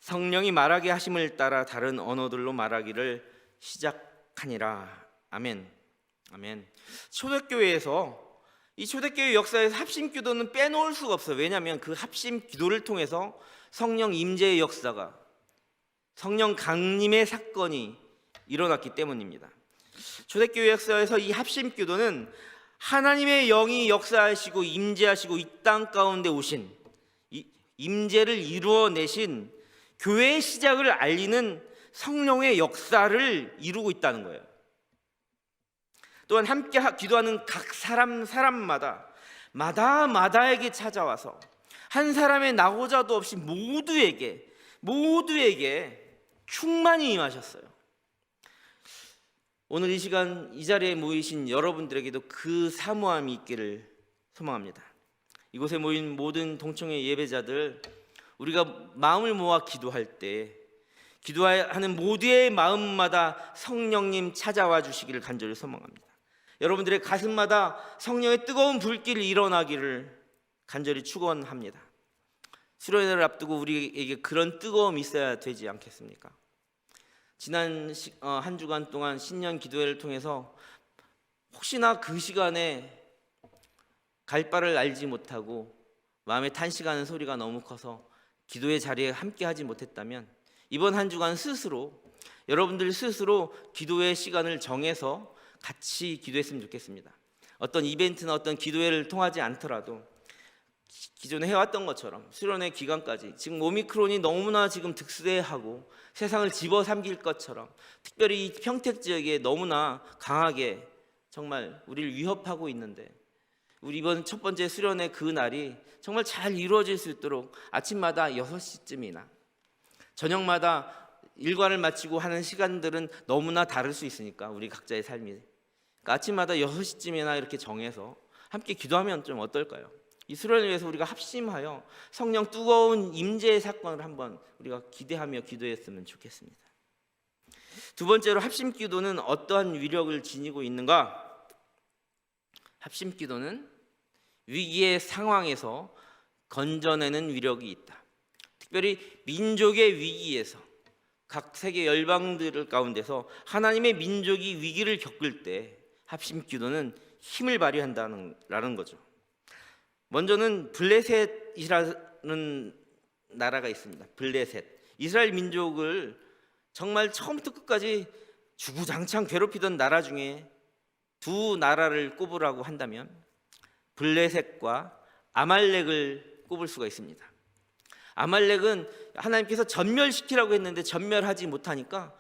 성령이 말하게 하심을 따라 다른 언어들로 말하기를 시작하니라. 아멘. 아멘. 초대교회에서 이 초대교회 역사에서 합심기도는 빼놓을 수가 없어요. 왜냐하면 그 합심기도를 통해서 성령 임재의 역사가, 성령 강림의 사건이 일어났기 때문입니다. 초대교회 역사에서 이 합심기도는 하나님의 영이 역사하시고 임재하시고 이 땅 가운데 오신 임재를 이루어내신 교회의 시작을 알리는 성령의 역사를 이루고 있다는 거예요. 또한 함께 기도하는 각 사람마다 마다에게 찾아와서 한 사람의 나고자도 없이 모두에게 충만히 임하셨어요. 오늘 이 시간 이 자리에 모이신 여러분들에게도 그 사모함이 있기를 소망합니다. 이곳에 모인 모든 동청회 예배자들, 우리가 마음을 모아 기도할 때 기도하는 모두의 마음마다 성령님 찾아와 주시기를 간절히 소망합니다. 여러분들의 가슴마다 성령의 뜨거운 불길이 일어나기를 간절히 축원합니다. 수련회를 앞두고 우리에게 그런 뜨거움이 있어야 되지 않겠습니까? 지난 한 주간 동안 신년 기도회를 통해서 혹시나 그 시간에 갈 바를 알지 못하고 마음에 탄식하는 소리가 너무 커서 기도의 자리에 함께 하지 못했다면 이번 한 주간 여러분들 스스로 기도의 시간을 정해서 같이 기도했으면 좋겠습니다. 어떤 이벤트나 어떤 기도회를 통하지 않더라도 기존에 해왔던 것처럼 수련회 기간까지 지금 오미크론이 너무나 지금 득세하고 세상을 집어삼킬 것처럼 특별히 이 평택 지역에 너무나 강하게 정말 우리를 위협하고 있는데 우리 이번 첫 번째 수련회 그 날이 정말 잘 이루어질 수 있도록 아침마다 6시쯤이나 저녁마다 일과를 마치고 하는 시간들은 너무나 다를 수 있으니까 우리 각자의 삶이 그러니까 아침마다 6시쯤이나 이렇게 정해서 함께 기도하면 좀 어떨까요? 이 수련을 위해서 우리가 합심하여 성령 뜨거운 임재의 사건을 한번 우리가 기대하며 기도했으면 좋겠습니다. 두 번째로 합심 기도는 어떠한 위력을 지니고 있는가? 합심 기도는 위기의 상황에서 건져내는 위력이 있다. 특별히 민족의 위기에서 각 세계 열방들 가운데서 하나님의 민족이 위기를 겪을 때 합심 기도는 힘을 발휘한다는 거죠. 먼저는 블레셋이라는 나라가 있습니다. 블레셋. 이스라엘 민족을 정말 처음부터 끝까지 주구장창 괴롭히던 나라 중에 두 나라를 꼽으라고 한다면 블레셋과 아말렉을 꼽을 수가 있습니다. 아말렉은 하나님께서 전멸시키라고 했는데 전멸하지 못하니까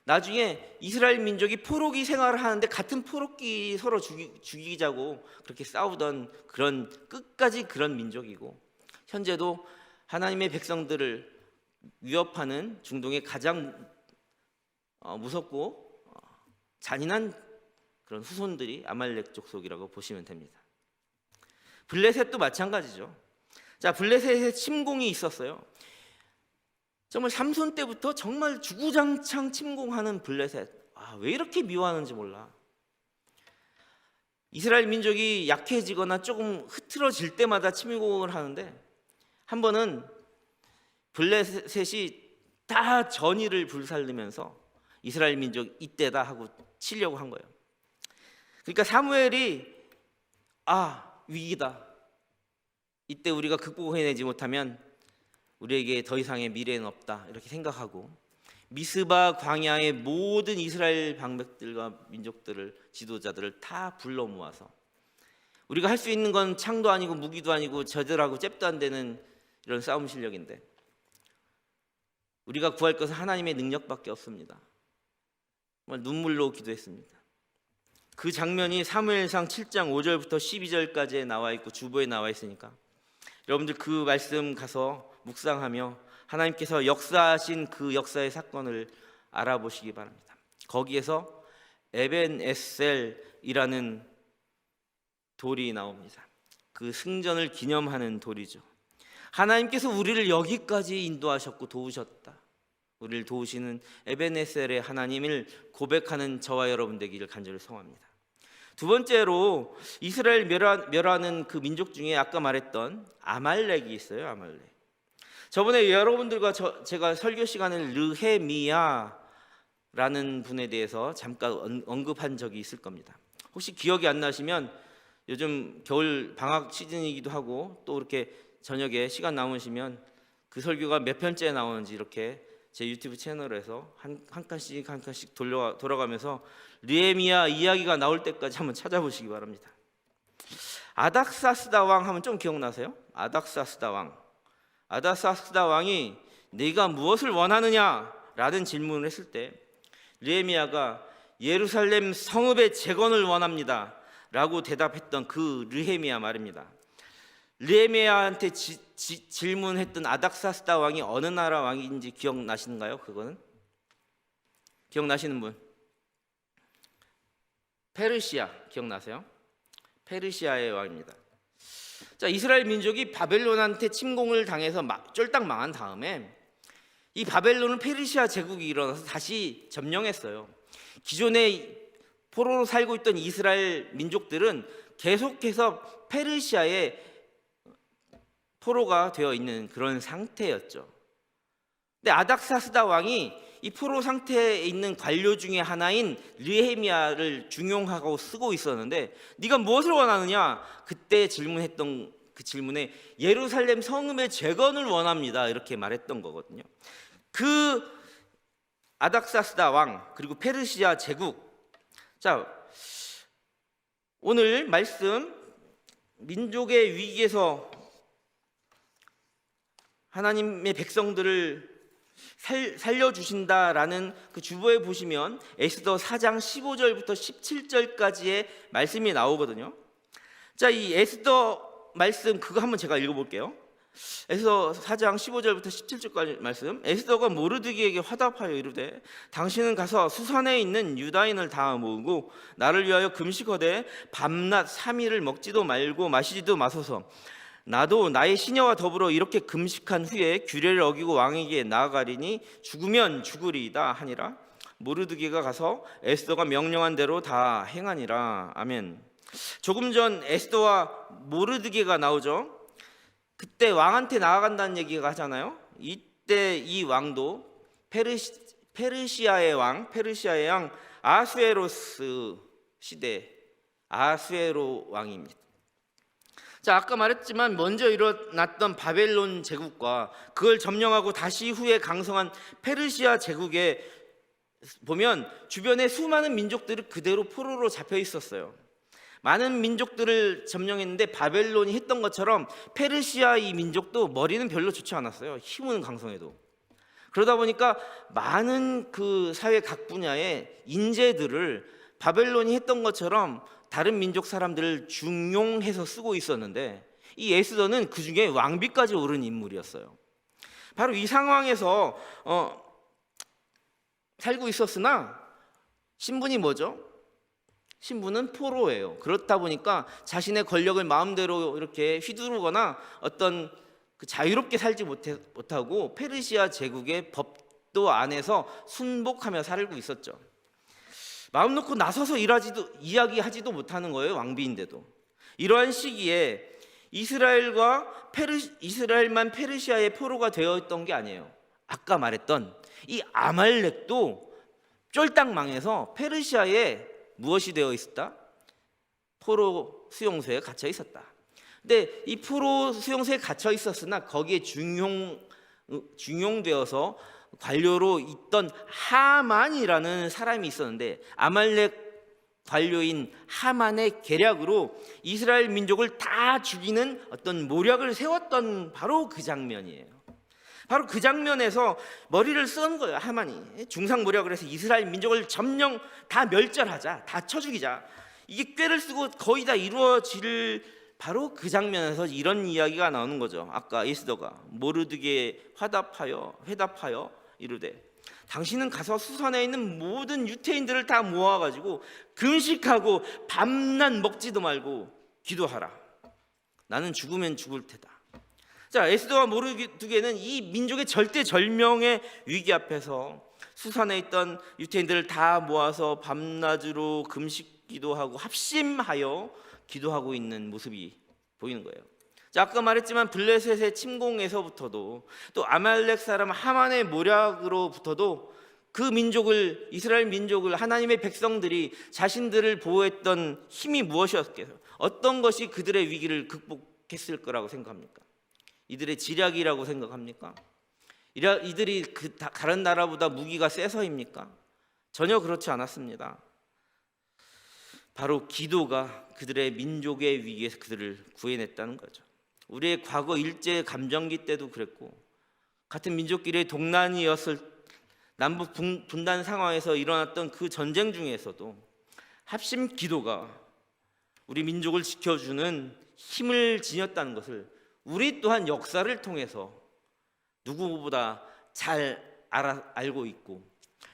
나중에 이스라엘 민족이 포로기 생활을 하는데 같은 포로기 서로 죽이자고 그렇게 싸우던 그런 끝까지 그런 민족이고 현재도 하나님의 백성들을 위협하는 중동의 가장 무섭고 잔인한 그런 후손들이 아말렉 족속이라고 보시면 됩니다. 블레셋도 마찬가지죠. 자, 블레셋에 침공이 있었어요. 정말 삼손 때부터 정말 주구장창 침공하는 블레셋. 왜 이렇게 미워하는지 몰라. 이스라엘 민족이 약해지거나 조금 흐트러질 때마다 침공을 하는데, 한 번은 블레셋이 다 전의를 불살르면서 이스라엘 민족 이때다 하고 치려고 한 거예요. 그러니까 사무엘이 위기다, 이때 우리가 극복해내지 못하면 우리에게 더 이상의 미래는 없다, 이렇게 생각하고 미스바 광야의 모든 이스라엘 방백들과 민족들을, 지도자들을 다 불러 모아서, 우리가 할 수 있는 건 창도 아니고 무기도 아니고 저들하고 잽도 안 되는 이런 싸움 실력인데 우리가 구할 것은 하나님의 능력밖에 없습니다. 정말 눈물로 기도했습니다. 그 장면이 사무엘상 7장 5절부터 12절까지에 나와 있고 주보에 나와 있으니까 여러분들 그 말씀 가서 묵상하며 하나님께서 역사하신 그 역사의 사건을 알아보시기 바랍니다. 거기에서 에벤에셀이라는 돌이 나옵니다. 그 승전을 기념하는 돌이죠. 하나님께서 우리를 여기까지 인도하셨고 도우셨다, 우리를 도우시는 에벤에셀의 하나님을 고백하는 저와 여러분 되기를 간절히 소원합니다. 두 번째로 이스라엘 멸하는 그 민족 중에 아까 말했던 아말렉이 있어요. 아말렉. 저번에 여러분들과 제가 설교 시간을 르헤미야라는 분에 대해서 잠깐 언급한 적이 있을 겁니다. 혹시 기억이 안 나시면 요즘 겨울 방학 시즌이기도 하고 또 이렇게 저녁에 시간 남으시면 그 설교가 몇 편째 나오는지 이렇게 제 유튜브 채널에서 한 칸씩 돌아가면서 르헤미야 이야기가 나올 때까지 한번 찾아보시기 바랍니다. 아닥사스다 왕 하면 좀 기억나세요? 아닥사스다 왕. 아닥사스다 왕이 네가 무엇을 원하느냐라는 질문을 했을 때 르헤미야가 예루살렘 성읍의 재건을 원합니다 라고 대답했던 그 르헤미야 말입니다. 르헤미야한테 질문했던 아닥사스다 왕이 어느 나라 왕인지 기억나시는가요? 그거는 기억나시는 분? 페르시아 기억나세요? 페르시아의 왕입니다. 자, 이스라엘 민족이 바벨론한테 침공을 당해서 쫄딱 망한 다음에 이 바벨론은 페르시아 제국이 일어나서 다시 점령했어요. 기존에 포로로 살고 있던 이스라엘 민족들은 계속해서 페르시아의 포로가 되어 있는 그런 상태였죠. 근데 아닥사스다 왕이 이 포로 상태에 있는 관료 중에 하나인 르헤미야를 중용하고 쓰고 있었는데 네가 무엇을 원하느냐? 그때 질문했던 그 질문에 예루살렘 성읍의 재건을 원합니다 이렇게 말했던 거거든요. 그 아닥사스다 왕 그리고 페르시아 제국. 자, 오늘 말씀 민족의 위기에서 하나님의 백성들을 살려주신다라는 그 주보에 보시면 에스더 4장 15절부터 17절까지의 말씀이 나오거든요. 자, 이 에스더 말씀 그거 한번 제가 읽어볼게요. 에스더 4장 15절부터 17절까지 말씀. 에스더가 모르드기에게 화답하여 이르되 당신은 가서 수산에 있는 유다인을 다 모으고 나를 위하여 금식하되 밤낮 3일을 먹지도 말고 마시지도 마소서. 나도 나의 시녀와 더불어 이렇게 금식한 후에 규례를 어기고 왕에게 나아가리니 죽으면 죽으리이다 하니라. 모르드기가 가서 에스더가 명령한 대로 다 행하니라. 아멘. 조금 전 에스더와 모르드기가 나오죠. 그때 왕한테 나아간다는 얘기가 하잖아요. 이때 이 왕도 페르시아의 왕 아수에로스 시대 아수에로 왕입니다. 자, 아까 말했지만 먼저 일어났던 바벨론 제국과 그걸 점령하고 다시 후에 강성한 페르시아 제국에 보면 주변에 수많은 민족들이 그대로 포로로 잡혀 있었어요. 많은 민족들을 점령했는데 바벨론이 했던 것처럼 페르시아 이 민족도 머리는 별로 좋지 않았어요. 힘은 강성해도. 그러다 보니까 많은 그 사회 각 분야의 인재들을 바벨론이 했던 것처럼 다른 민족 사람들을 중용해서 쓰고 있었는데 이 에스더는 그 중에 왕비까지 오른 인물이었어요. 바로 이 상황에서 살고 있었으나 신분이 뭐죠? 신분은 포로예요. 그렇다 보니까 자신의 권력을 마음대로 이렇게 휘두르거나 어떤 그 자유롭게 살지 못하고 페르시아 제국의 법도 안에서 순복하며 살고 있었죠. 마음 놓고 나서서 이야기하지도 못하는 거예요. 왕비인데도. 이러한 시기에 이스라엘만 페르시아의 포로가 되어 있던 게 아니에요. 아까 말했던 이 아말렉도 쫄딱 망해서 페르시아에 무엇이 되어 있었다? 포로 수용소에 갇혀 있었다. 근데 이 포로 수용소에 갇혀 있었으나 거기에 중용되어서 관료로 있던 하만이라는 사람이 있었는데, 아말렉 관료인 하만의 계략으로 이스라엘 민족을 다 죽이는 어떤 모략을 세웠던 바로 그 장면이에요. 바로 그 장면에서 머리를 쓴 거예요. 하만이 중상 모략을 해서 이스라엘 민족을 점령 다 멸절하자, 다 쳐 죽이자. 이게 꾀를 쓰고 거의 다 이루어질 바로 그 장면에서 이런 이야기가 나오는 거죠. 아까 에스더가 모르드게에 회답하여 이르되, 당신은 가서 수산에 있는 모든 유태인들을 다 모아가지고 금식하고 밤낮 먹지도 말고 기도하라. 나는 죽으면 죽을 테다. 자, 에스더와 모르드게는 이 민족의 절대절명의 위기 앞에서 수산에 있던 유태인들을 다 모아서 밤낮으로 금식 기도하고 합심하여 기도하고 있는 모습이 보이는 거예요. 자, 아까 말했지만 블레셋의 침공에서부터도 또 아말렉 사람 하만의 모략으로부터도 그 민족을, 이스라엘 민족을, 하나님의 백성들이 자신들을 보호했던 힘이 무엇이었겠어요? 어떤 것이 그들의 위기를 극복했을 거라고 생각합니까? 이들의 지략이라고 생각합니까? 이들이 다른 나라보다 무기가 세서입니까? 전혀 그렇지 않았습니다. 바로 기도가 그들의 민족의 위기에서 그들을 구해냈다는 거죠. 우리의 과거 일제 감정기 때도 그랬고, 같은 민족끼리의 동난이었을 남북 분단 상황에서 일어났던 그 전쟁 중에서도 합심 기도가 우리 민족을 지켜주는 힘을 지녔다는 것을 우리 또한 역사를 통해서 누구보다 잘 알고 있고,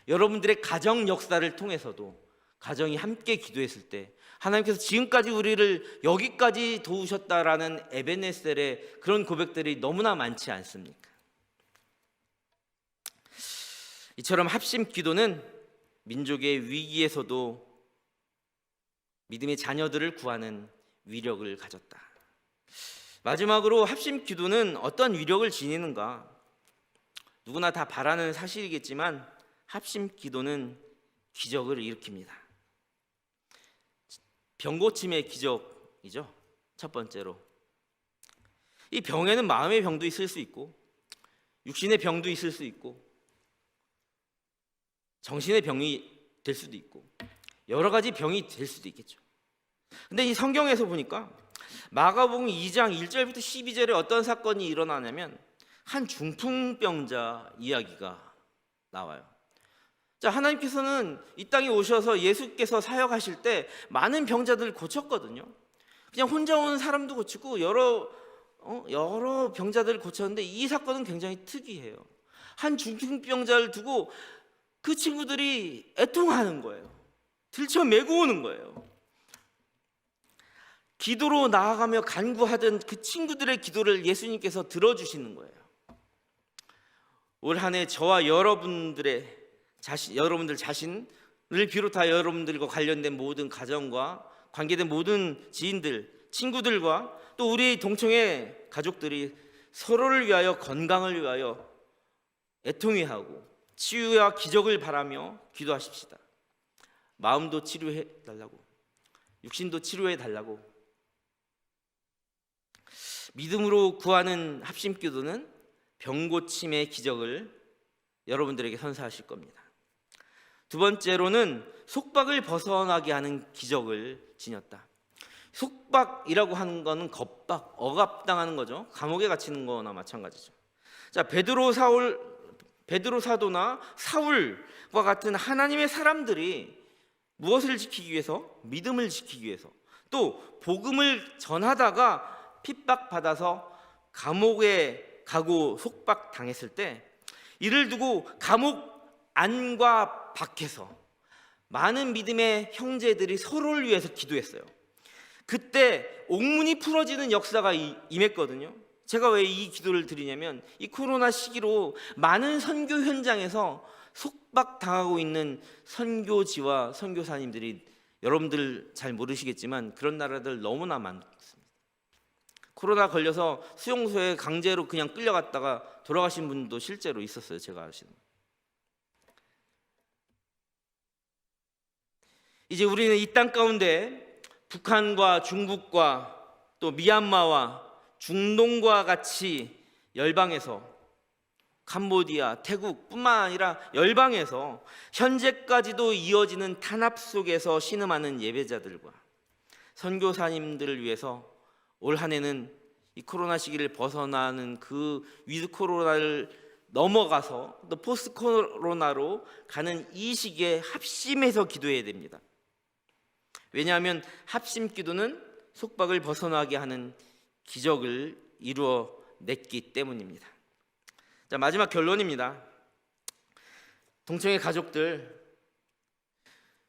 여러분들의 가정 역사를 통해서도 가정이 함께 기도했을 때 하나님께서 지금까지 우리를 여기까지 도우셨다라는 에베네셀의 그런 고백들이 너무나 많지 않습니까? 이처럼 합심 기도는 민족의 위기에서도 믿음의 자녀들을 구하는 위력을 가졌다. 마지막으로 합심 기도는 어떤 위력을 지니는가? 누구나 다 바라는 사실이겠지만 합심 기도는 기적을 일으킵니다. 병 고침의 기적이죠. 첫 번째로, 이 병에는 마음의 병도 있을 수 있고 육신의 병도 있을 수 있고 정신의 병이 될 수도 있고 여러 가지 병이 될 수도 있겠죠. 근데 이 성경에서 보니까 마가복음 2장 1절부터 12절에 어떤 사건이 일어나냐면 한 중풍병자 이야기가 나와요. 자, 하나님께서는 이 땅에 오셔서 예수께서 사역하실 때 많은 병자들을 고쳤거든요. 그냥 혼자 온 사람도 고치고 여러 병자들을 고쳤는데 이 사건은 굉장히 특이해요. 한 중풍병자를 두고 그 친구들이 애통하는 거예요. 들쳐매고 오는 거예요. 기도로 나아가며 간구하던 그 친구들의 기도를 예수님께서 들어주시는 거예요. 올 한 해 저와 여러분들 자신을 비롯하여 여러분들과 관련된 모든 가정과 관계된 모든 지인들, 친구들과 또 우리 동청의 가족들이 서로를 위하여, 건강을 위하여 애통해하고 치유와 기적을 바라며 기도하십시다. 마음도 치료해 달라고, 육신도 치료해 달라고. 믿음으로 구하는 합심 기도는 병 고침의 기적을 여러분들에게 선사하실 겁니다. 두 번째로는 속박을 벗어나게 하는 기적을 지녔다. 속박이라고 하는 거는 겁박, 억압당하는 거죠. 감옥에 갇히는 거나 마찬가지죠. 자, 베드로 사도나 사울과 같은 하나님의 사람들이 무엇을 지키기 위해서? 믿음을 지키기 위해서, 또 복음을 전하다가 핍박받아서 감옥에 가고 속박당했을 때 이를 두고 감옥 안과 밖에서 많은 믿음의 형제들이 서로를 위해서 기도했어요. 그때 옥문이 풀어지는 역사가 임했거든요. 제가 왜 이 기도를 드리냐면 이 코로나 시기로 많은 선교 현장에서 속박당하고 있는 선교지와 선교사님들이 여러분들 잘 모르시겠지만 그런 나라들 너무나 많습니다. 코로나 걸려서 수용소에 강제로 그냥 끌려갔다가 돌아가신 분도 실제로 있었어요. 제가 아시는. 이제 우리는 이 땅 가운데 북한과 중국과 또 미얀마와 중동과 같이 열방에서 캄보디아, 태국뿐만 아니라 열방에서 현재까지도 이어지는 탄압 속에서 신음하는 예배자들과 선교사님들을 위해서 올 한 해는 이 코로나 시기를 벗어나는 그 위드 코로나를 넘어가서 또 포스트 코로나로 가는 이 시기에 합심해서 기도해야 됩니다. 왜냐하면 합심 기도는 속박을 벗어나게 하는 기적을 이루어냈기 때문입니다. 자, 마지막 결론입니다. 동청의 가족들,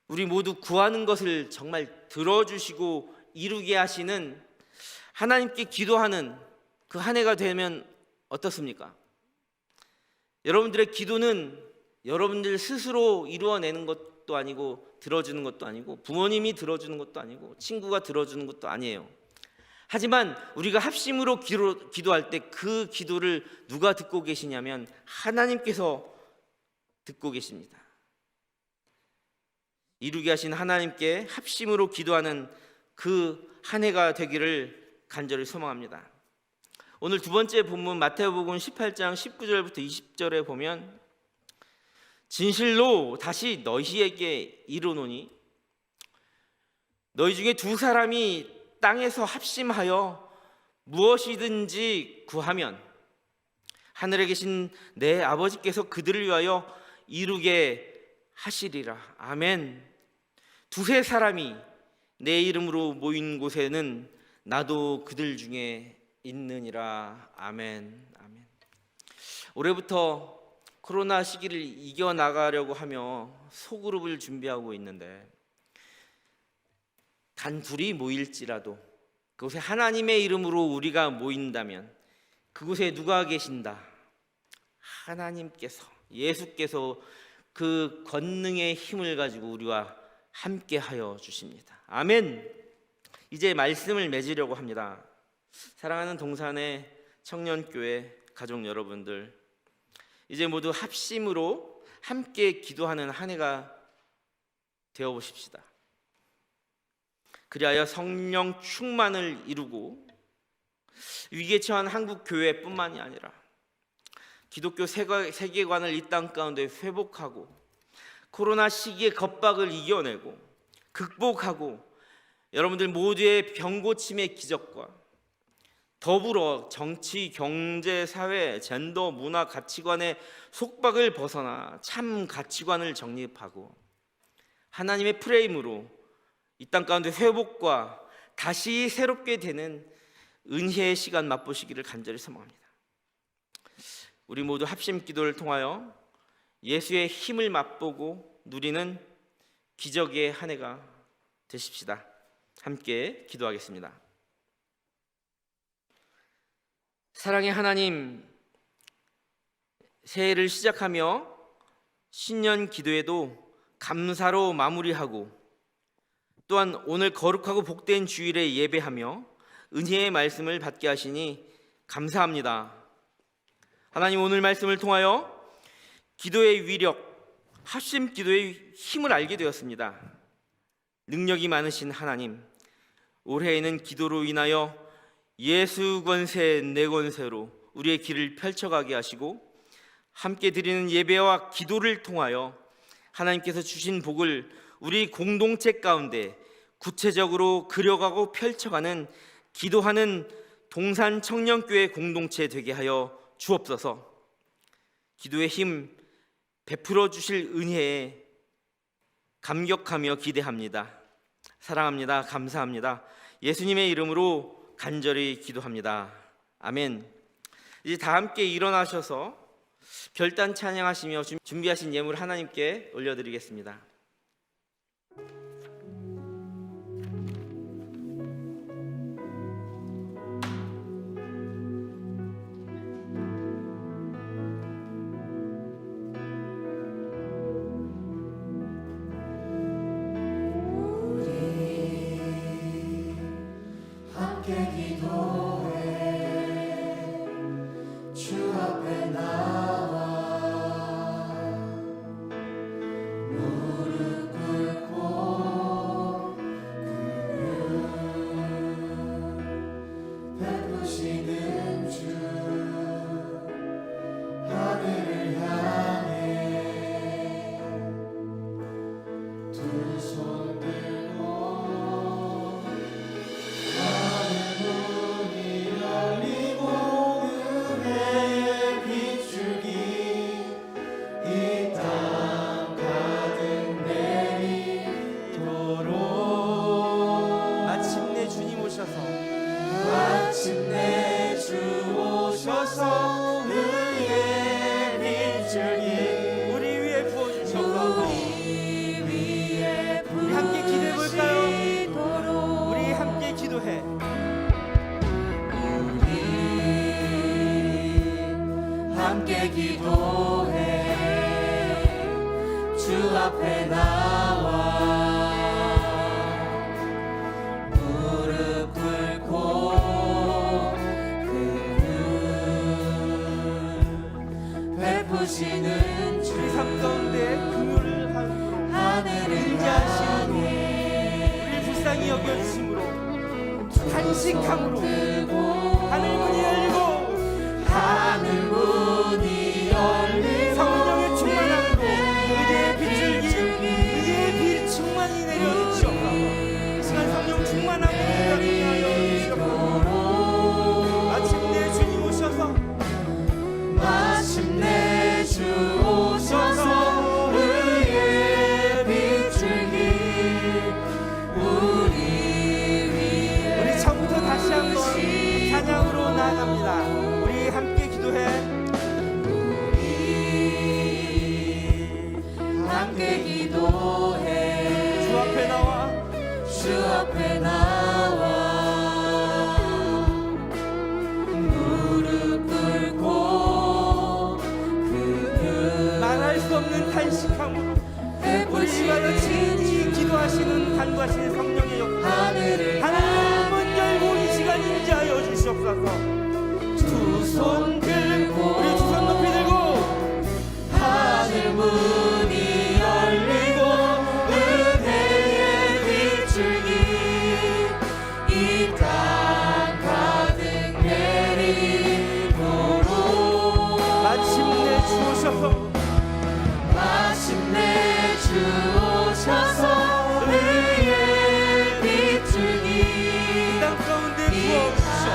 우리 모두 구하는 것을 정말 들어주시고 이루게 하시는 하나님께 기도하는 그 한 해가 되면 어떻습니까? 여러분들의 기도는 여러분들 스스로 이루어내는 것도 아니고 들어주는 것도 아니고 부모님이 들어주는 것도 아니고 친구가 들어주는 것도 아니에요. 하지만 우리가 합심으로 기도할 때 그 기도를 누가 듣고 계시냐면 하나님께서 듣고 계십니다. 이루게 하신 하나님께 합심으로 기도하는 그 한 해가 되기를 간절히 소망합니다. 오늘 두 번째 본문 마태복음 18장 19절부터 20절에 보면 진실로 다시 너희에게 이르노니 너희 중에 두 사람이 땅에서 합심하여 무엇이든지 구하면 하늘에 계신 내 아버지께서 그들을 위하여 이루게 하시리라. 아멘. 두세 사람이 내 이름으로 모인 곳에는 나도 그들 중에 있느니라. 아멘. 아멘. 올해부터 코로나 시기를 이겨나가려고 하며 소그룹을 준비하고 있는데 단 둘이 모일지라도 그곳에 하나님의 이름으로 우리가 모인다면 그곳에 누가 계신다? 하나님께서, 예수께서 그 권능의 힘을 가지고 우리와 함께 하여 주십니다. 아멘. 이제 말씀을 맺으려고 합니다. 사랑하는 동산의 청년교회 가족 여러분들, 이제 모두 합심으로 함께 기도하는 한 해가 되어 보십시다. 그리하여 성령 충만을 이루고 위기에 처한 한국 교회뿐만이 아니라 기독교 세계관을 이 땅 가운데 회복하고 코로나 시기의 겁박을 이겨내고 극복하고 여러분들 모두의 병고침의 기적과 더불어 정치, 경제, 사회, 젠더, 문화, 가치관의 속박을 벗어나 참 가치관을 정립하고 하나님의 프레임으로 이 땅 가운데 회복과 다시 새롭게 되는 은혜의 시간 맛보시기를 간절히 소망합니다. 우리 모두 합심 기도를 통하여 예수의 힘을 맛보고 누리는 기적의 한 해가 되십시다. 함께 기도하겠습니다. 사랑의 하나님, 새해를 시작하며 신년 기도에도 감사로 마무리하고 또한 오늘 거룩하고 복된 주일에 예배하며 은혜의 말씀을 받게 하시니 감사합니다. 하나님, 오늘 말씀을 통하여 기도의 위력, 합심 기도의 힘을 알게 되었습니다. 능력이 많으신 하나님, 올해에는 기도로 인하여 예수 권세 내 권세로 우리의 길을 펼쳐가게 하시고 함께 드리는 예배와 기도를 통하여 하나님께서 주신 복을 우리 공동체 가운데 구체적으로 그려가고 펼쳐가는 기도하는 동산 청년교회 공동체 되게 하여 주옵소서. 기도의 힘 베풀어 주실 은혜에 감격하며 기대합니다. 사랑합니다. 감사합니다. 예수님의 이름으로 간절히 기도합니다. 아멘. 이제 다 함께 일어나셔서 결단 찬양하시며 준비하신 예물 하나님께 올려드리겠습니다. 함께 기도해 주 앞에 나와 무릎 꿇고 긍휼 베푸시는 주 하늘을 향해 두 손 들고 하늘 문이 열리고 은혜의 빗줄기 이 땅 가득 내리도록 마침내 주님 오셔서 마침내 주 오셔서 의의 빗줄기 우리 위에 부어주셔서 우리 함께 기도해 볼까요? 우리 함께 기도해. 함께 기도해 주 앞에 나와 무릎 꿇고 긍휼 베푸시는 주 우리 삶 가운데 긍휼을 하심으로 하늘을 인자하심으로 향해 우리 불쌍히 여겨주심으로 간식함으로 들고 하늘 문이 열리고 하늘 문이 열리고 성령의 충만함으로 의의 빗줄기 의의 빛 충만히 내려주시옵소서. 시간 성령 충만함으로 우리가 하여 주시옵소서. 마침내 주님 오셔서 마침내 주 오셔서 의의 빗줄기 우리 우리 처음부터 다시 한번 찬양으로 나아갑니다. 우리 함께 기도해. 함께 기도해 주 앞에 나와 주 앞에 나와 무릎 꿇고 긍휼 말할 수 없는 탄식함으로 우리 위하여 친히 기도하시는 간구하시는 성령의 역사 하늘을 하나님 문 열고 이 시간 인자하여 주시옵소서. 두 손 들고 우리 두 손 높이 들고 하늘 문이 열리고 은혜의 빗줄기 이 땅 가득 내리도록 마침내 주오셔서 마침내 주 오셔서 의의 빗줄기 이 땅 가운데 부어주시옵소서.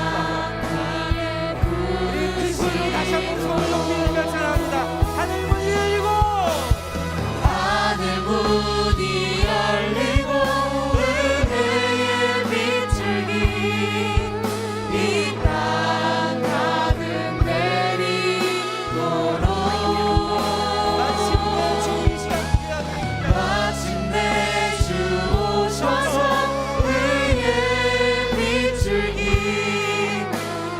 우리 그 소리로 다시 한번 손을 높이 들며 찬양합니다. 하늘 문이 열리고 하늘 문이 열리고 은혜의 빗줄기 이 땅 가득 내리도록 마침내 주이 시간 마침내 주 오셔서 의의 빗줄기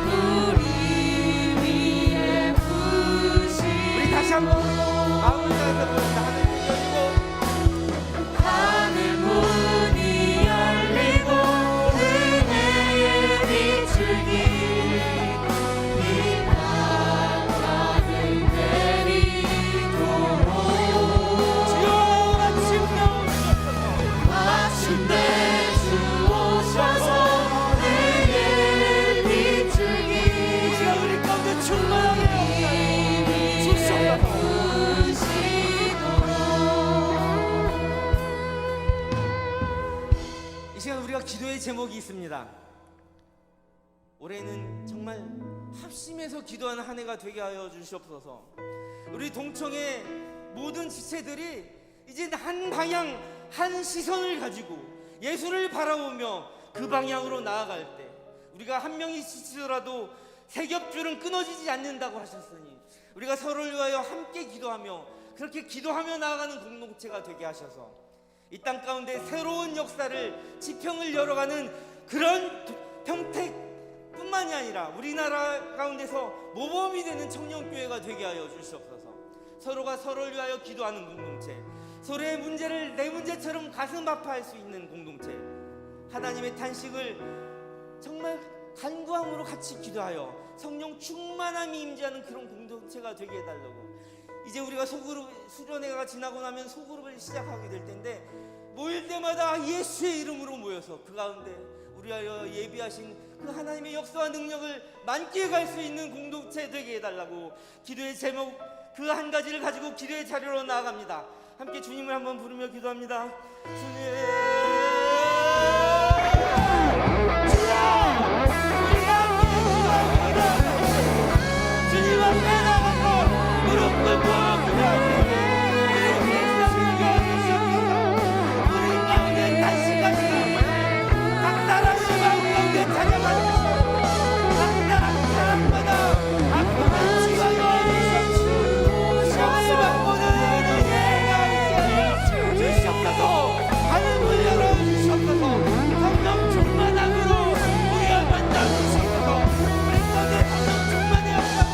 우리 위에 부으시 우리 다시 한번 마음을 다해서 부릅니다. 하늘 문이 열리고 하늘 문이 열리고 은혜의 빗줄기 이 땅 가득 내리도록 주여 마침내 마침내 주 오셔서 의의 빗줄기 이 시간 우리 가운데 충만하게 주시옵소서. 이 시간 우리가 기도의 제목이 있습니다. 올해는 정말 합심해서 기도하는 한 해가 되게 하여 주시옵소서. 우리 동청의 모든 지체들이 이제 한 방향, 한 시선을 가지고 예수를 바라보며 그 방향으로 나아갈 때 우리가 한 명이 지치더라도 세 겹줄은 끊어지지 않는다고 하셨으니 우리가 서로를 위하여 함께 기도하며 그렇게 기도하며 나아가는 공동체가 되게 하셔서 이 땅 가운데 새로운 역사를 지평을 열어가는 그런 평택뿐만이 아니라 우리나라 가운데서 모범이 되는 청년교회가 되게 하여 주시옵소서. 서로가 서로를 위하여 기도하는 공동체, 서로의 문제를 내 문제처럼 가슴 아파할 수 있는 공동체, 하나님의 탄식을 정말 간구함으로 같이 기도하여 성령 충만함이 임재하는 그런 공동체가 되게 해달라고. 이제 우리가 소그룹 수련회가 지나고 나면 소그룹을 시작하게 될 텐데, 모일 때마다 예수의 이름으로 모여서 그 가운데 우리하여 예비하신 그 하나님의 역사와 능력을 만끽할 수 있는 공동체 되게 해달라고. 기도의 제목 그 한 가지를 가지고 기도의 자리로 나아갑니다. 함께 주님을 한번 부르며 기도합니다. 주님 앞에 나가서 무릎 꿇고 기도합니다. 우리 가운데 단식하시는 각 사람의 마음 가운데 찾아가시고 각 사람마다 아픔을 치유하여 시험을 맛보는 은혜가 있게 주시옵소서. 하늘을 열어주시옵소서. 성령 충만함으로 우리가 만나주시옵소서. 우리 가운데 성령 충만의 역사가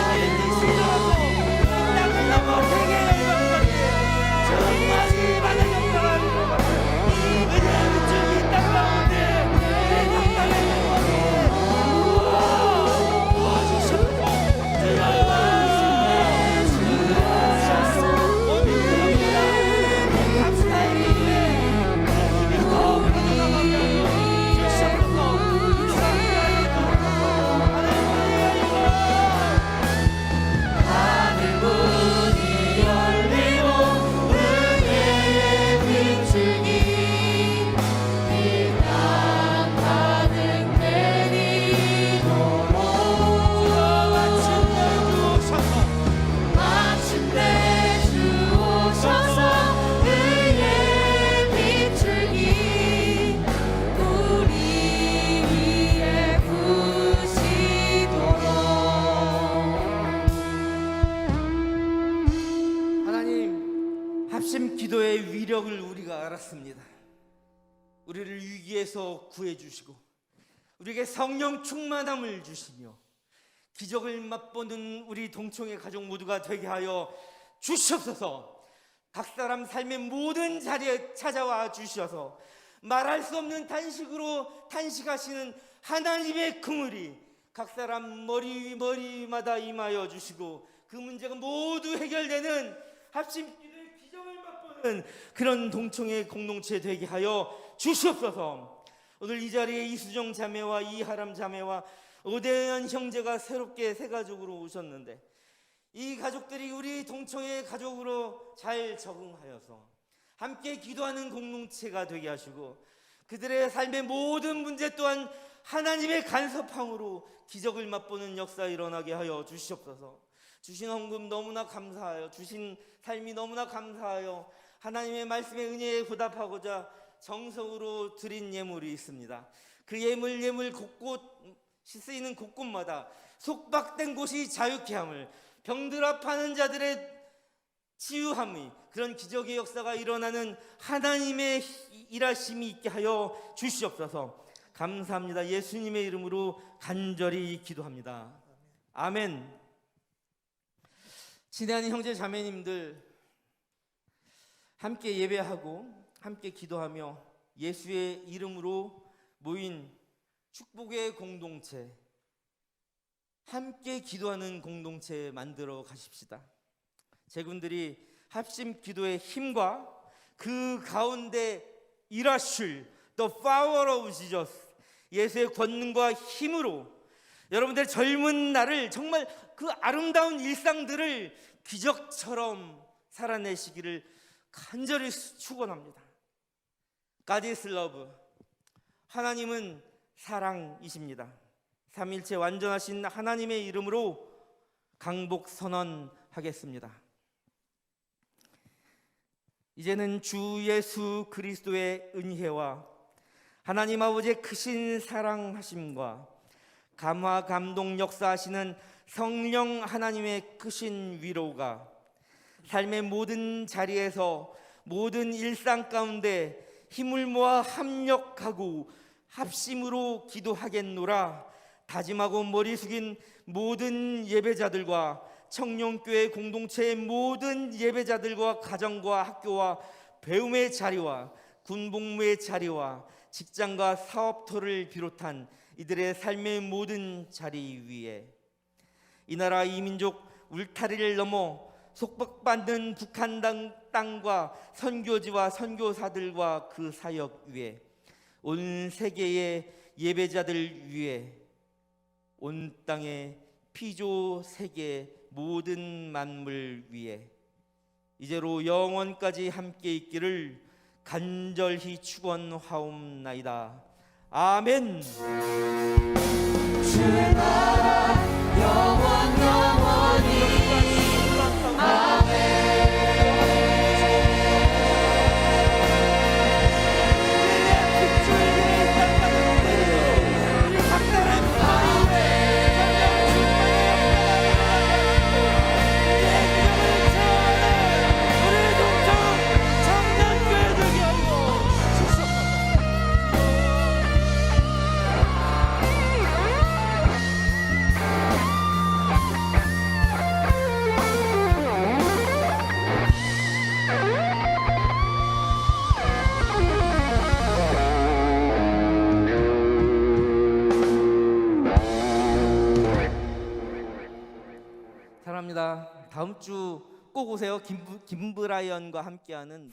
우리에게 시작하고 땅을 넘어 세계의 영광까지 충만히 받은 역사가 은혜의 빛을 이 땅 가운데 내 당당의 영광에 부어주시옵소서. 하나님, 합심 기도의 위력을 우리가 알았습니다. 우리를 위기에서 구해주시고 우리에게 성령 충만함을 주시며 기적을 맛보는 우리 동청의 가족 모두가 되게 하여 주시옵소서. 각 사람 삶의 모든 자리에 찾아와 주셔서 말할 수 없는 단식으로 단식하시는 하나님의 그물이 각 사람 머리마다 임하여 주시고 그 문제가 모두 해결되는 합심 기도의 기적을 맛보는 그런 동청의 공동체 되게 하여 주시옵소서. 오늘 이 자리에 이수정 자매와 이하람 자매와 오대현 형제가 새롭게 새 가족으로 오셨는데, 이 가족들이 우리 동청의 가족으로 잘 적응하여서 함께 기도하는 공동체가 되게 하시고 그들의 삶의 모든 문제 또한 하나님의 간섭함으로 기적을 맛보는 역사 일어나게 하여 주시옵소서. 주신 헌금 너무나 감사하여, 주신 삶이 너무나 감사하여 하나님의 말씀의 은혜에 보답하고자 정성으로 드린 예물이 있습니다. 그 예물 곳곳이 쓰이는 곳곳마다 속박된 곳이 자유케 함을, 병들 아파하는 자들의 치유함의 그런 기적의 역사가 일어나는 하나님의 일하심이 있게 하여 주시옵소서. 감사합니다. 예수님의 이름으로 간절히 기도합니다. 아멘. 친애하는 형제 자매님들, 함께 예배하고 함께 기도하며 예수의 이름으로 모인 축복의 공동체, 함께 기도하는 공동체 만들어 가십시다. 제군들이 합심 기도의 힘과 그 가운데 일하실 The power of Jesus, 예수의 권능과 힘으로 여러분들 젊은 날을 정말 그 아름다운 일상들을 기적처럼 살아내시기를 간절히 축원합니다. God is love. 하나님은 사랑이십니다. 삼일체 완전하신 하나님의 이름으로 강복 선언하겠습니다. 이제는 주 예수 그리스도의 은혜와 하나님 아버지의 크신 사랑하심과 감화 감동 역사하시는 성령 하나님의 크신 위로가 삶의 모든 자리에서 모든 일상 가운데 힘을 모아 합력하고 합심으로 기도하겠노라 다짐하고 머리 숙인 모든 예배자들과 청년교회 공동체의 모든 예배자들과 가정과 학교와 배움의 자리와 군복무의 자리와 직장과 사업터를 비롯한 이들의 삶의 모든 자리 위에 이 나라 이 민족 울타리를 넘어 속박받는 북한 땅과 선교지와 선교사들과 그 사역 위에 온 세계의 예배자들 위에 온 땅의 피조 세계 모든 만물 위에 이제로 영원까지 함께 있기를 간절히 축원하옵나이다. 아멘. 주의 나라 영원 영원히 사랑합니다. 다음 주 꼭 오세요. 김브라이언과 함께하는